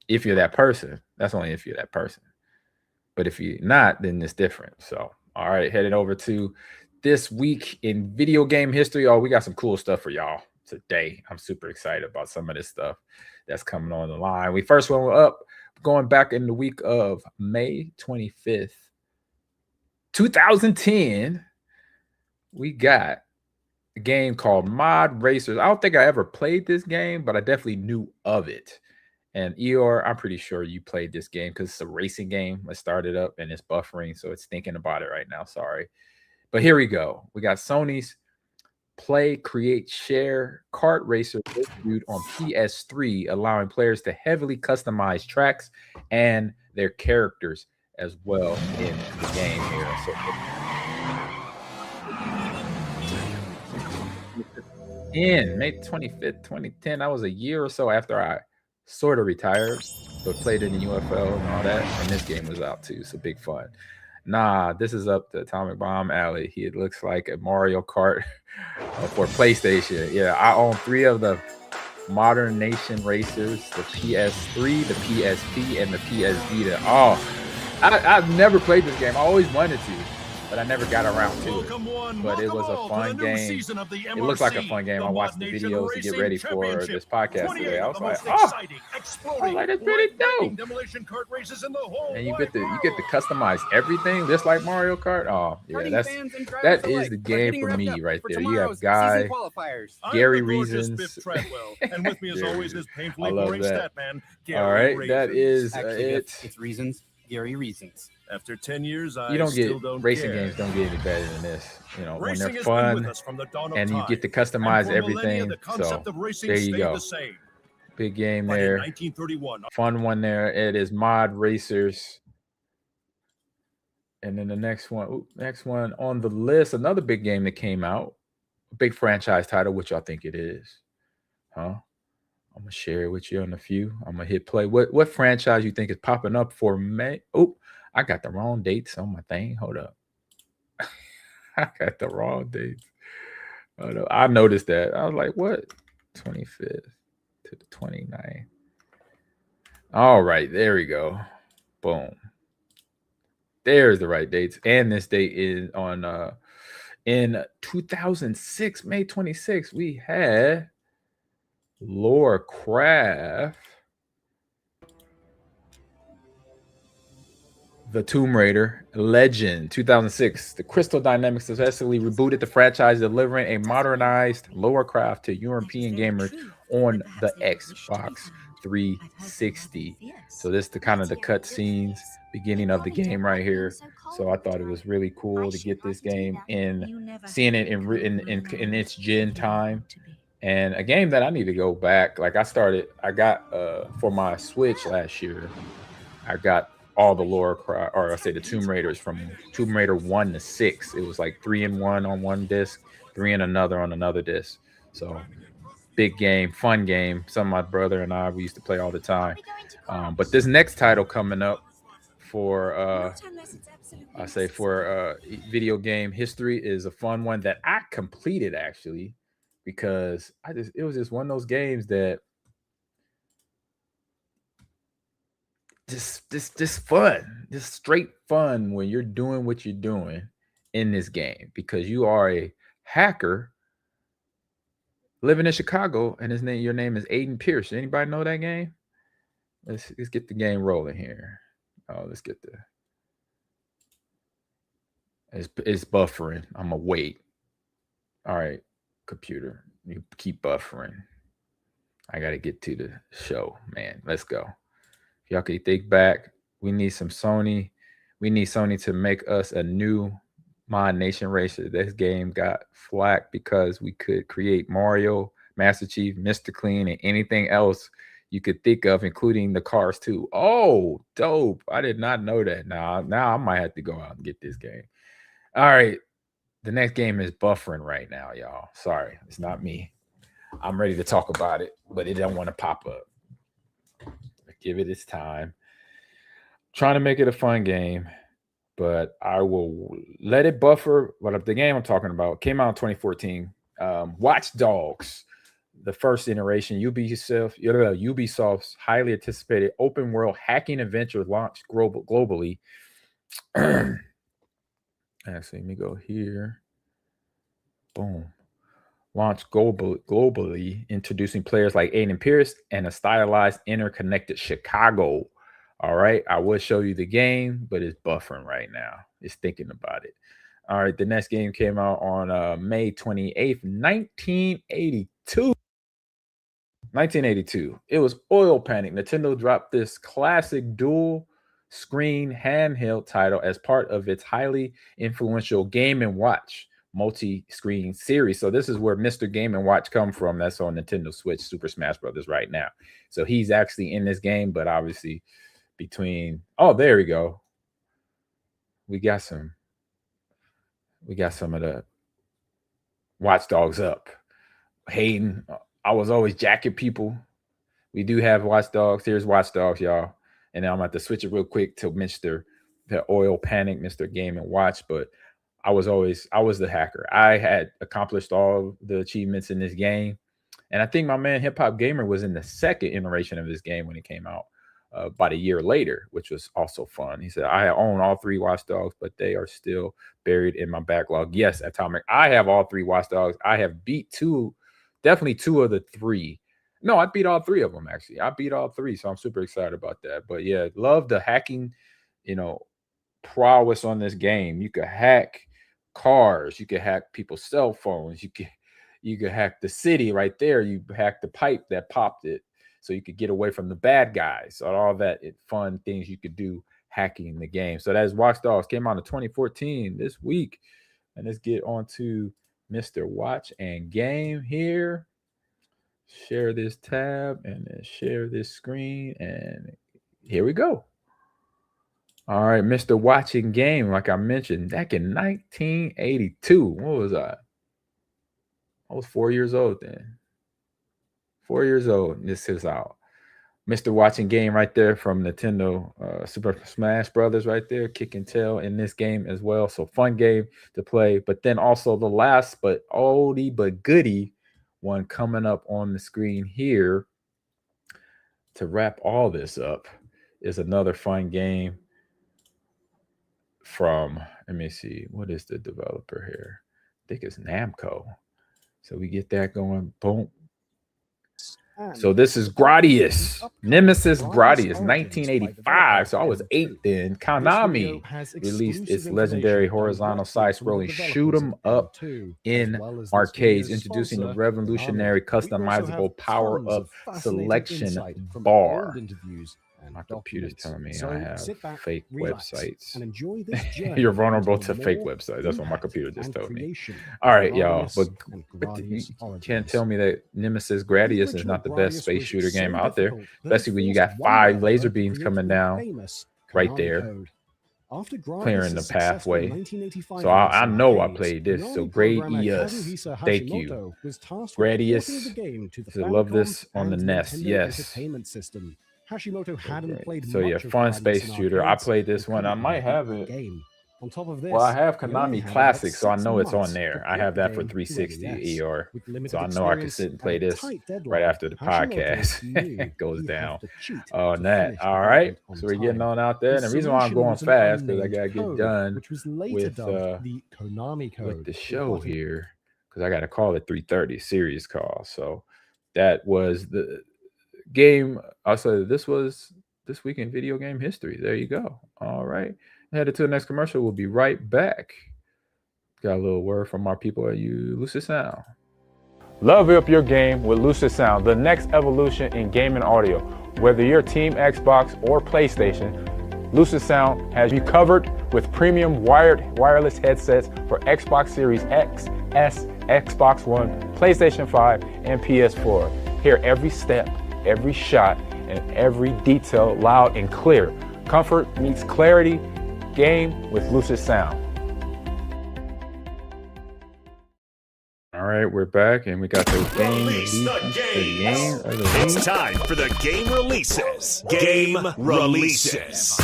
if you're that person, that's only if you're that person. But if you're not, then it's different. So, all right, headed over to this week in video game history. Oh, we got some cool stuff for y'all today. I'm super excited about some of this stuff that's coming on the line. We first went up going back in the week of May 25th, 2010. We got a game called Mod Racers. I don't think I ever played this game, but I definitely knew of it. And Eeyore, I'm pretty sure you played this game because it's a racing game. Let's start it up and it's buffering, so it's thinking about it right now. Sorry. But here we go. We got Sony's Play, Create, Share kart racer debuted on PS3, allowing players to heavily customize tracks and their characters as well in the game here. So, in May 25th, 2010, that was a year or so after I sort of retired, but played in the UFL and all that, and this game was out too, so big fun. Nah, this is up the Atomic Bomb Alley. It looks like a Mario Kart for PlayStation. Yeah, I own 3 of the Modern Nation Racers, the PS3, the PSP, and the PS Vita. Oh, I've never played this game. I always wanted to, but I never got around to it. But it was a fun game. It looks like a fun game. I watched the videos to get ready for this podcast today. I was like, oh, that's pretty dope. And you get to customize everything, just like Mario Kart. Oh, yeah, that is the game for me right there. You have Guy, Gary Reasons. And with me as always is painfully boring stat man. All right, that is it. It's Reasons, Gary Reasons. After 10 years, racing games don't get any better than this. You know, when they're fun and you get to customize everything. So there you go. Big game there. 1931. Fun one there. It is Mod Racers. And then the next one on the list, another big game that came out. A big franchise title, which y'all think it is. Huh? I'm gonna share it with you on a few. I'm gonna hit play. What franchise you think is popping up for May? Oh, I got the wrong dates on my thing. Hold up. I got the wrong dates. Hold up. I noticed that. I was like, what? 25th to the 29th. All right, there we go. Boom. There's the right dates. And this date is on in 2006, May 26th, we had Lara Croft, The Tomb Raider Legend, 2006. The Crystal Dynamics successfully rebooted the franchise, delivering a modernized Lara Croft to European gamers on the Xbox 360. So this is the kind of the cut scenes beginning of the game right here. So I thought it was really cool to get this game in, seeing it in its gen time. And a game that I need to go back. Like I got for my Switch last year, I got all the or I say the Tomb Raiders from Tomb Raider 1 to 6. It was like 3 in 1 on one disc, 3 in another on another disc. So big game, fun game. Some of my brother and we used to play all the time. But this next title coming up for video game history is a fun one that I completed actually, because it was just one of those games that just fun, just straight fun when you're doing what you're doing in this game, because you are a hacker living in Chicago, and your name is Aiden Pierce. Anybody know that game? Let's get the game rolling here. Oh, let's get it's buffering. I'm gonna wait. All right, computer, you keep buffering. I gotta get to the show, man. Let's go. If y'all can think back, we need some Sony. We need Sony to make us a new Mod Nation Racer. This game got flack because we could create Mario, Master Chief, Mr. Clean, and anything else you could think of, including the cars too. Oh, dope. I did not know that. Now I might have to go out and get this game. All right. The next game is buffering right now, y'all. Sorry, it's not me. I'm ready to talk about it, but it don't want to pop up. Give it its time. Trying to make it a fun game, but I will let it buffer. But the game I'm talking about came out in 2014. Watch Dogs, the first iteration, Ubisoft's highly anticipated open world hacking adventure launched globally. Actually, let me go here. Boom. Launched globally, introducing players like Aiden Pierce and a stylized, interconnected Chicago. All right, I will show you the game, but it's buffering right now. It's thinking about it. All right, the next game came out on May 28th, 1982. 1982. It was Oil Panic. Nintendo dropped this classic dual screen handheld title as part of its highly influential Game & Watch multi-screen series. So this is where Mr. Game & Watch come from. That's on Nintendo Switch Super Smash Brothers right now. So he's actually in this game, but obviously there we go. We got some of the Watch Dogs up. Hayden, I was always jacking people. We do have Watch Dogs. Here's Watch Dogs, y'all. And then I'm going to switch it real quick to the Oil Panic, Mr. Game & Watch. But I was the hacker. I had accomplished all the achievements in this game. And I think my man Hip Hop Gamer was in the second iteration of this game when it came out about a year later, which was also fun. He said, I own all 3 Watch Dogs, but they are still buried in my backlog. Yes, Atomic, I have all 3 Watch Dogs. I have beat definitely 2 of the 3. No, I beat all 3 of them, actually. I beat all 3, so I'm super excited about that. But yeah, love the hacking, prowess on this game. You could hack cars. You could hack people's cell phones. You could hack the city right there. You hack the pipe that popped it, so you could get away from the bad guys. All that fun things you could do hacking the game. So that is Watch Dogs. Came out in 2014 this week. And let's get on to Mr. Watch and Game here. Share this tab and then share this screen. And here we go. All right, Mr. Watching Game, like I mentioned, back in 1982. What was I? I was 4 years old then. 4 years old. This is out. Mr. Watching Game right there from Nintendo Super Smash Brothers right there, kick and tail in this game as well. So fun game to play. But then also the last but oldie but goodie one coming up on the screen here to wrap all this up is another fun game from, let me see, what is the developer here? I think it's Namco. So we get that going. Boom. So this is Gradius, Nemesis Gradius, 1985. So I was 8 then. Konami released its legendary horizontal side-scrolling shoot 'em up in arcades, introducing the revolutionary customizable power-up selection bar. My computer's telling me I have fake websites. You're vulnerable to fake websites. That's what my computer just told me. All right, y'all. But you can't tell me that Nemesis Gradius is not the best space shooter game out there, especially when you got 5 laser beams coming down right there, clearing the pathway. So I know I played this. So Grade ES, thank you. Gradius, I love this on the NES. Yes. So yeah, fun space shooter. I played this one. I might have it. Well, I have Konami Classic, so I know it's on there. I have that for 360 ER, so I know I can sit and play this right after the podcast goes down on that. All right, so we're getting on out there, and the reason why I'm going fast because I gotta get done with the show here because I got to call at 3:30, serious call. So that was the game. Also, this was this week in video game history. There you go. All right, headed to the next commercial. We'll be right back. Got a little word from our people at Lucid Sound. Level up your game with Lucid Sound, the next evolution in gaming audio. Whether you're Team Xbox or PlayStation, Lucid Sound has you covered with premium wireless headsets for Xbox Series X, S, Xbox One, PlayStation 5, and PS4. Hear every step, every shot, and every detail loud and clear. Comfort meets clarity. Game with Lucid Sound. All right, we're back, and we got the game It's time for the game releases. Game releases.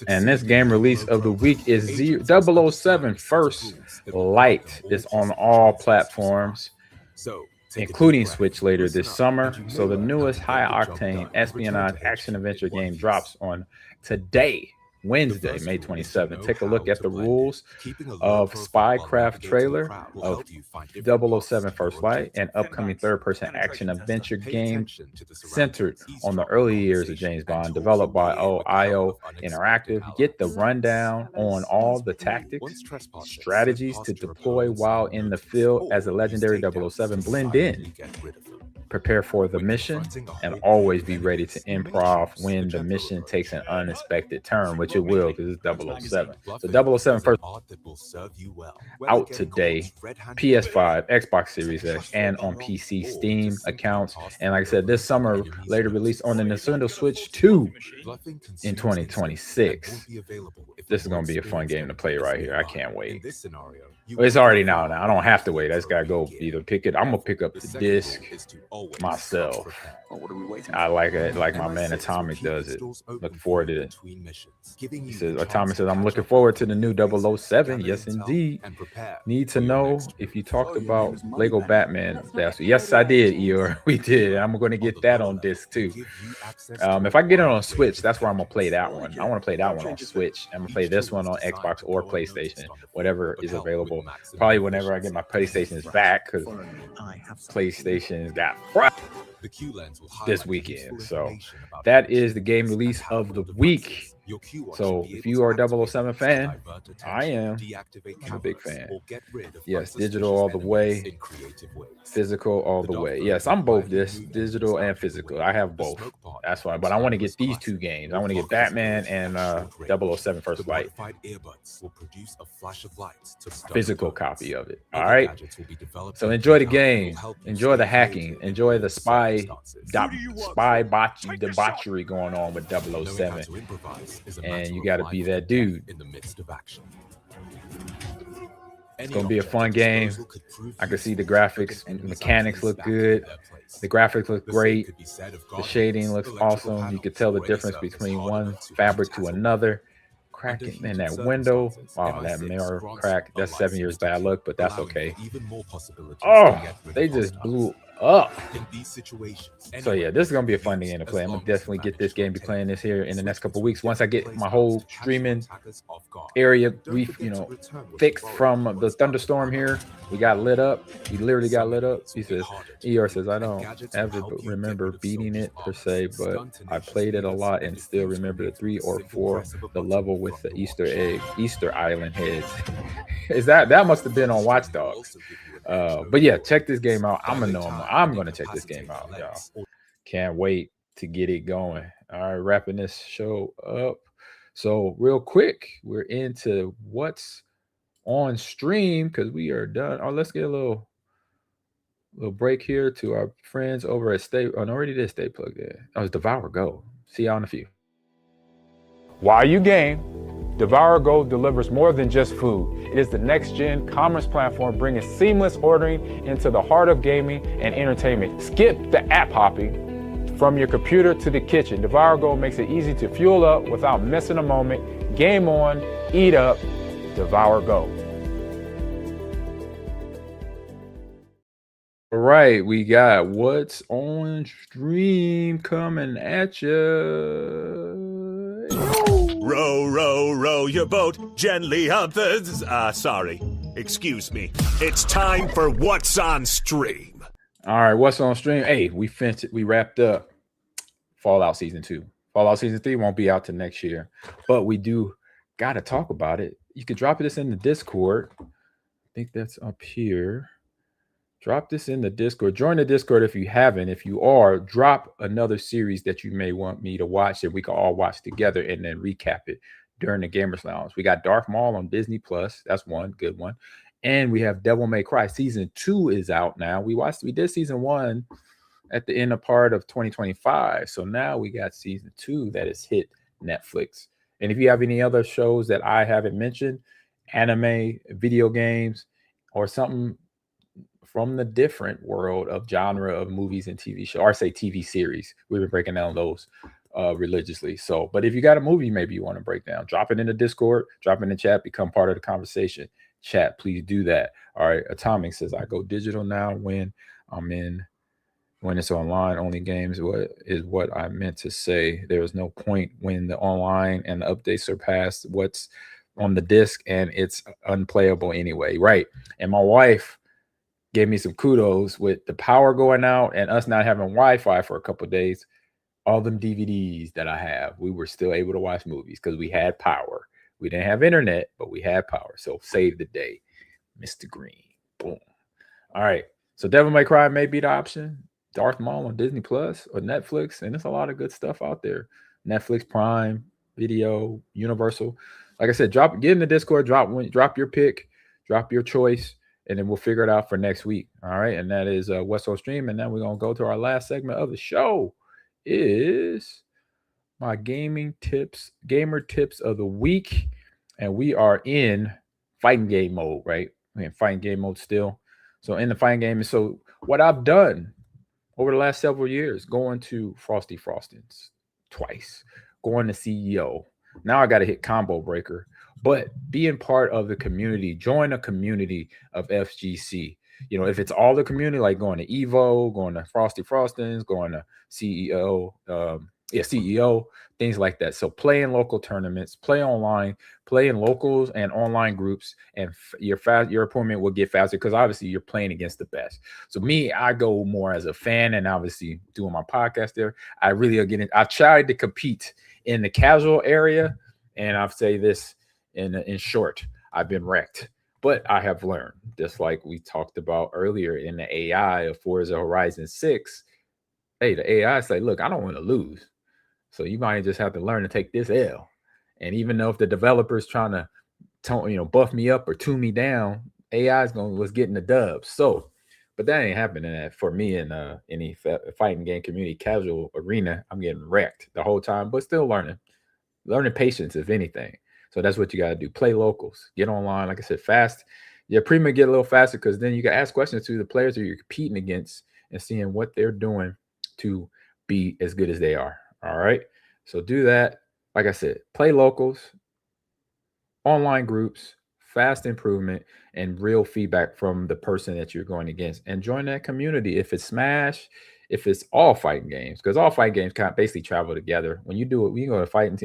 And this game release of the week is 007 First Light. It's on all platforms, including Switch later this summer. So the newest high-octane espionage action-adventure game drops on today, Wednesday, May 27th. Take a look at the rules of Spycraft trailer of 007 First Light, an upcoming third-person action-adventure game centered on the early years of James Bond, developed by IO Interactive. Get the rundown on all the tactics, strategies to deploy while in the field as a legendary 007. Blend in. Prepare for the mission and always be ready to improv when the mission takes an unexpected turn, which it will because it's 007. So 007 First out today, PS5, Xbox Series X, and on PC Steam accounts. And like I said, this summer, later released on the Nintendo Switch 2 in 2026. This is going to be a fun game to play right here. I can't wait. It's already now. I don't have to wait. I just got to go either pick it. I'm going to pick up the disc myself. I like it like my man Atomic does it. Look forward to it. He says, Atomic says, I'm looking forward to the new 007. Yes, indeed. Need to know if you talked about Lego Batman. Yes, I did, Eeyore. We did. I'm going to get that on disc too. If I get it on Switch, that's where I'm going to play that one. I want to play that one on Switch. I'm going to play this one on Xbox or PlayStation, whatever is available. Probably whenever I get my PlayStations back because PlayStation's got this weekend. So that is the game release of the week. So if you are a 007 fan, I am. I'm a big fan. Yes, digital all the way, physical all the way. Yes, I'm both this digital and physical. I have both. That's why. But I want to get these two games. I want to get Batman and 007 First Light. Physical copy of it. All right. So enjoy the game. Enjoy the hacking. Enjoy the debauchery going on with 007. And you got to be that dude. It's going to be a fun game. I can see the graphics and mechanics look good. The graphics look great. The shading looks awesome. You can tell the difference between one fabric to another. Cracking in that window. Wow, that mirror crack. That's 7 years bad luck, but that's okay. Oh, they just blew up. In these situations. So yeah, this is gonna be a fun game to play. I'm gonna definitely get this game, be playing this here in the next couple of weeks. Once I get my whole streaming area fixed from the thunderstorm here, we got lit up. We literally got lit up. He says, ER says, I don't ever remember beating it per se, but I played it a lot and still remember the 3 or 4, the level with the Easter Island heads. Is that must have been on Watch Dogs? But yeah, check this game out. I'm gonna check this game out, y'all. Can't wait to get it going. All right, wrapping this show up. So real quick, we're into what's on stream because we are done. Oh, let's get a little break here to our friends over at Stay. Oh, no, already did Stay Plugged In. Oh, it's Devour Go. See y'all in a few. While you game, Devour Go delivers more than just food. It is the next-gen commerce platform bringing seamless ordering into the heart of gaming and entertainment. Skip the app hopping from your computer to the kitchen. Devour Go makes it easy to fuel up without missing a moment. Game on, eat up, Devour Go. All right, we got what's on stream coming at you. Row, row, row your boat gently up the... sorry. Excuse me. It's time for What's on Stream. All right, what's on stream? Hey, we finished it. We wrapped up Fallout Season 2. Fallout Season 3 won't be out till next year, but we do got to talk about it. You can drop this in the Discord. I think that's up here. Drop this in the Discord. Join the Discord if you haven't. If you are, drop another series that you may want me to watch that we can all watch together and then recap it during the Gamers Lounge. We got Darth Maul on Disney Plus. That's one good one. And we have Devil May Cry. Season 2 is out now. We did Season 1 at the end of part of 2025. So now we got Season 2 that has hit Netflix. And if you have any other shows that I haven't mentioned, anime, video games, or something from the different world of genre of movies and TV show, or say TV series, we've been breaking down those religiously. So, but if you got a movie maybe you want to break down, drop it in the Discord, drop it in the chat, become part of the conversation. Chat, please do that. All right, Atomic says, I go digital now when it's online only games. What I meant to say. There is no point when the online and the updates surpass what's on the disc and it's unplayable anyway. Right. And my wife gave me some kudos with the power going out and us not having Wi-Fi for a couple of days. All them DVDs that I have, we were still able to watch movies because we had power. We didn't have internet, but we had power. So save the day, Mr. Green. Boom. All right. So Devil May Cry may be the option. Darth Maul on Disney Plus or Netflix. And there's a lot of good stuff out there. Netflix, Prime, Video, Universal. Like I said, get in the Discord, drop your pick, drop your choice, and then we'll figure it out for next week. All right. And that is What's on Stream. And then we're going to go to our last segment of the show is my gamer tips of the week. And we are in fighting game mode, right? We're in fighting game mode still. So in the fighting game. So what I've done over the last several years, going to Frosty Frostings twice, going to CEO. Now I got to hit Combo Breaker. But being part of the community, join a community of FGC. You know, if it's all the community, like going to Evo, going to Frosty Frostings, going to CEO, CEO, things like that. So play in local tournaments, play online, play in locals and online groups, and your opponent will get faster because obviously you're playing against the best. So me, I go more as a fan and obviously doing my podcast there. I really are getting. I've tried to compete in the casual area, and I'll say this in short, I've been wrecked. But I have learned, just like we talked about earlier in the AI of Forza Horizon 6. Hey, the AI say, look, I don't want to lose. So you might just have to learn to take this L. And even though if the developer's trying to buff me up or tune me down, AI was getting the dubs. So, but that ain't happening for me in any fighting game community casual arena. I'm getting wrecked the whole time, but still learning patience, if anything. So that's what you got to do. Play locals, get online. Like I said, fast. Your premium get a little faster because then you can ask questions to the players that you're competing against and seeing what they're doing to be as good as they are. All right. So do that. Like I said, play locals, online groups, fast improvement, and real feedback from the person that you're going against. And join that community. If it's Smash, if it's all fighting games, because all fighting games kind of basically travel together. When you do it, when you go to a fighting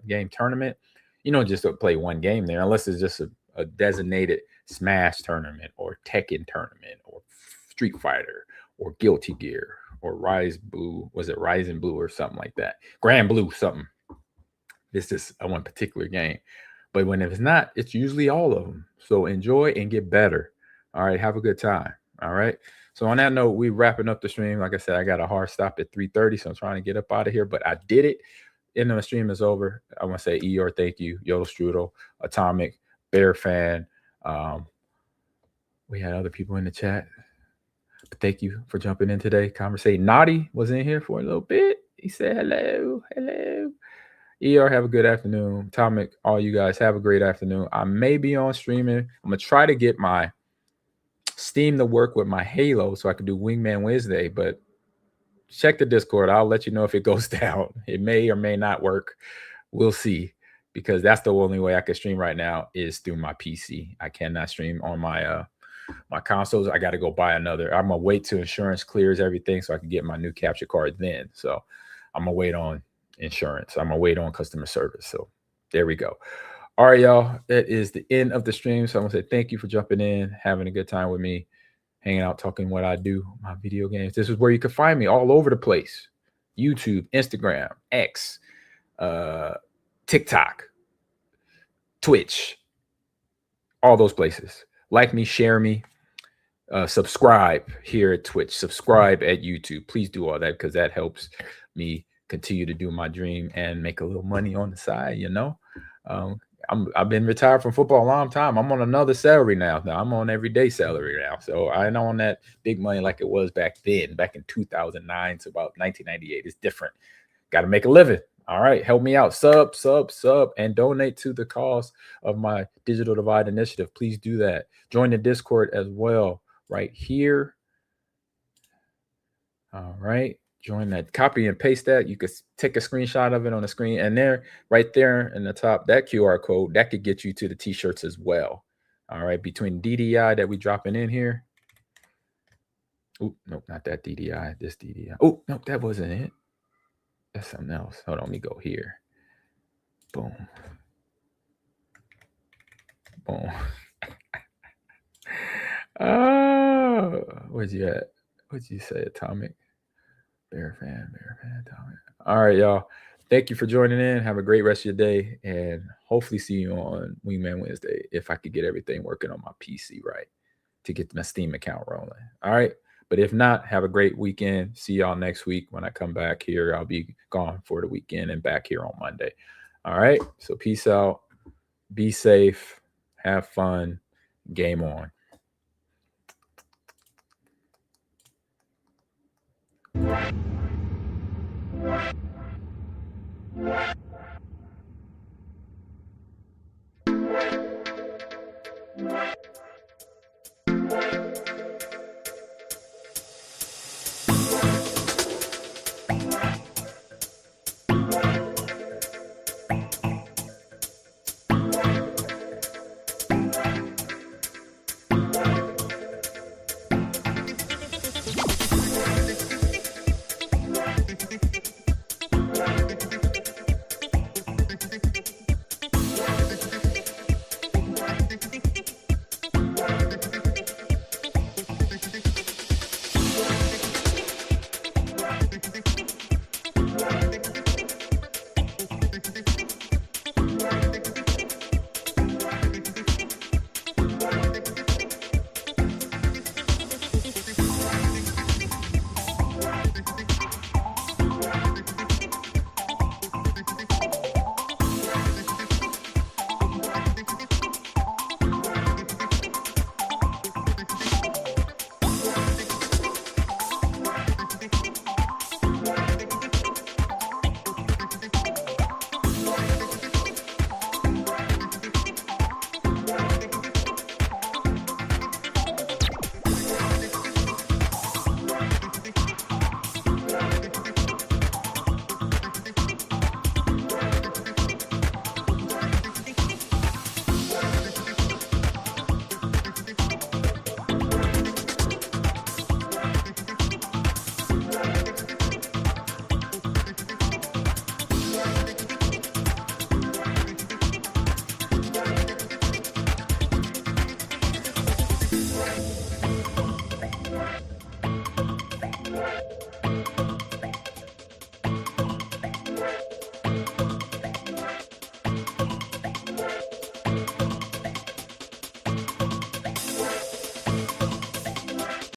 game tournament, you don't just play one game there, unless it's just a designated Smash tournament or Tekken tournament or Street Fighter or Guilty Gear or Rise Blue. Was it Rising Blue or something like that? Grand Blue something. This is a one particular game. But when it's not, it's usually all of them. So enjoy and get better. All right. Have a good time. All right. So on that note, we're wrapping up the stream. Like I said, I got a hard stop at 3:30, so I'm trying to get up out of here. But I did it. And the stream is over. I want to say Eeyore, thank you. Yodel Strudel, Atomic, Bear Fan. We had other people in the chat. But thank you for jumping in today. Conversate. Naughty was in here for a little bit. He said hello. Hello. ER, have a good afternoon. Atomic, all you guys have a great afternoon. I may be on streaming. I'm going to try to get my Steam to work with my Halo so I can do Wingman Wednesday, but check the Discord. I'll let you know if it goes down. It may or may not work. We'll see, because that's the only way I can stream right now is through my PC. I cannot stream on my my consoles. I got to go buy another. I'm going to wait till insurance clears everything so I can get my new capture card then. So I'm going to wait on insurance. I'm going to wait on customer service. So there we go. All right, y'all. That is the end of the stream. So I'm going to say thank you for jumping in, having a good time with me, hanging out, talking what I do, my video games. This is where you can find me all over the place. YouTube, Instagram, X, TikTok, Twitch, all those places. Like me, share me, subscribe here at Twitch, subscribe at YouTube. Please do all that, because that helps me continue to do my dream and make a little money on the side, you know. I've been retired from football a long time. I'm on another salary now. I'm on everyday salary now. So I ain't on that big money like it was back then, back in 2009 to about 1998. It's different. Got to make a living. All right. Help me out. Sub, and donate to the cause of my Digital Divide initiative. Please do that. Join the Discord as well right here. All right. Join that. Copy and paste that. You could take a screenshot of it on the screen, and there, right there in the top, that QR code, that could get you to the t-shirts as well. All right. Between DDI that we dropping in here. Oh, nope, not that DDI. This DDI. Oh, nope, that wasn't it. That's something else. Hold on, let me go here. Boom. Boom. Where'd you at? What'd you say, Atomic? Bear fan, Atomic. All right, y'all. Thank you for joining in. Have a great rest of your day, and hopefully see you on Wingman Wednesday if I could get everything working on my PC right to get my Steam account rolling. All right. But if not, have a great weekend. See y'all next week when I come back here. I'll be gone for the weekend and back here on Monday. All right. So peace out. Be safe. Have fun. Game on. Peace.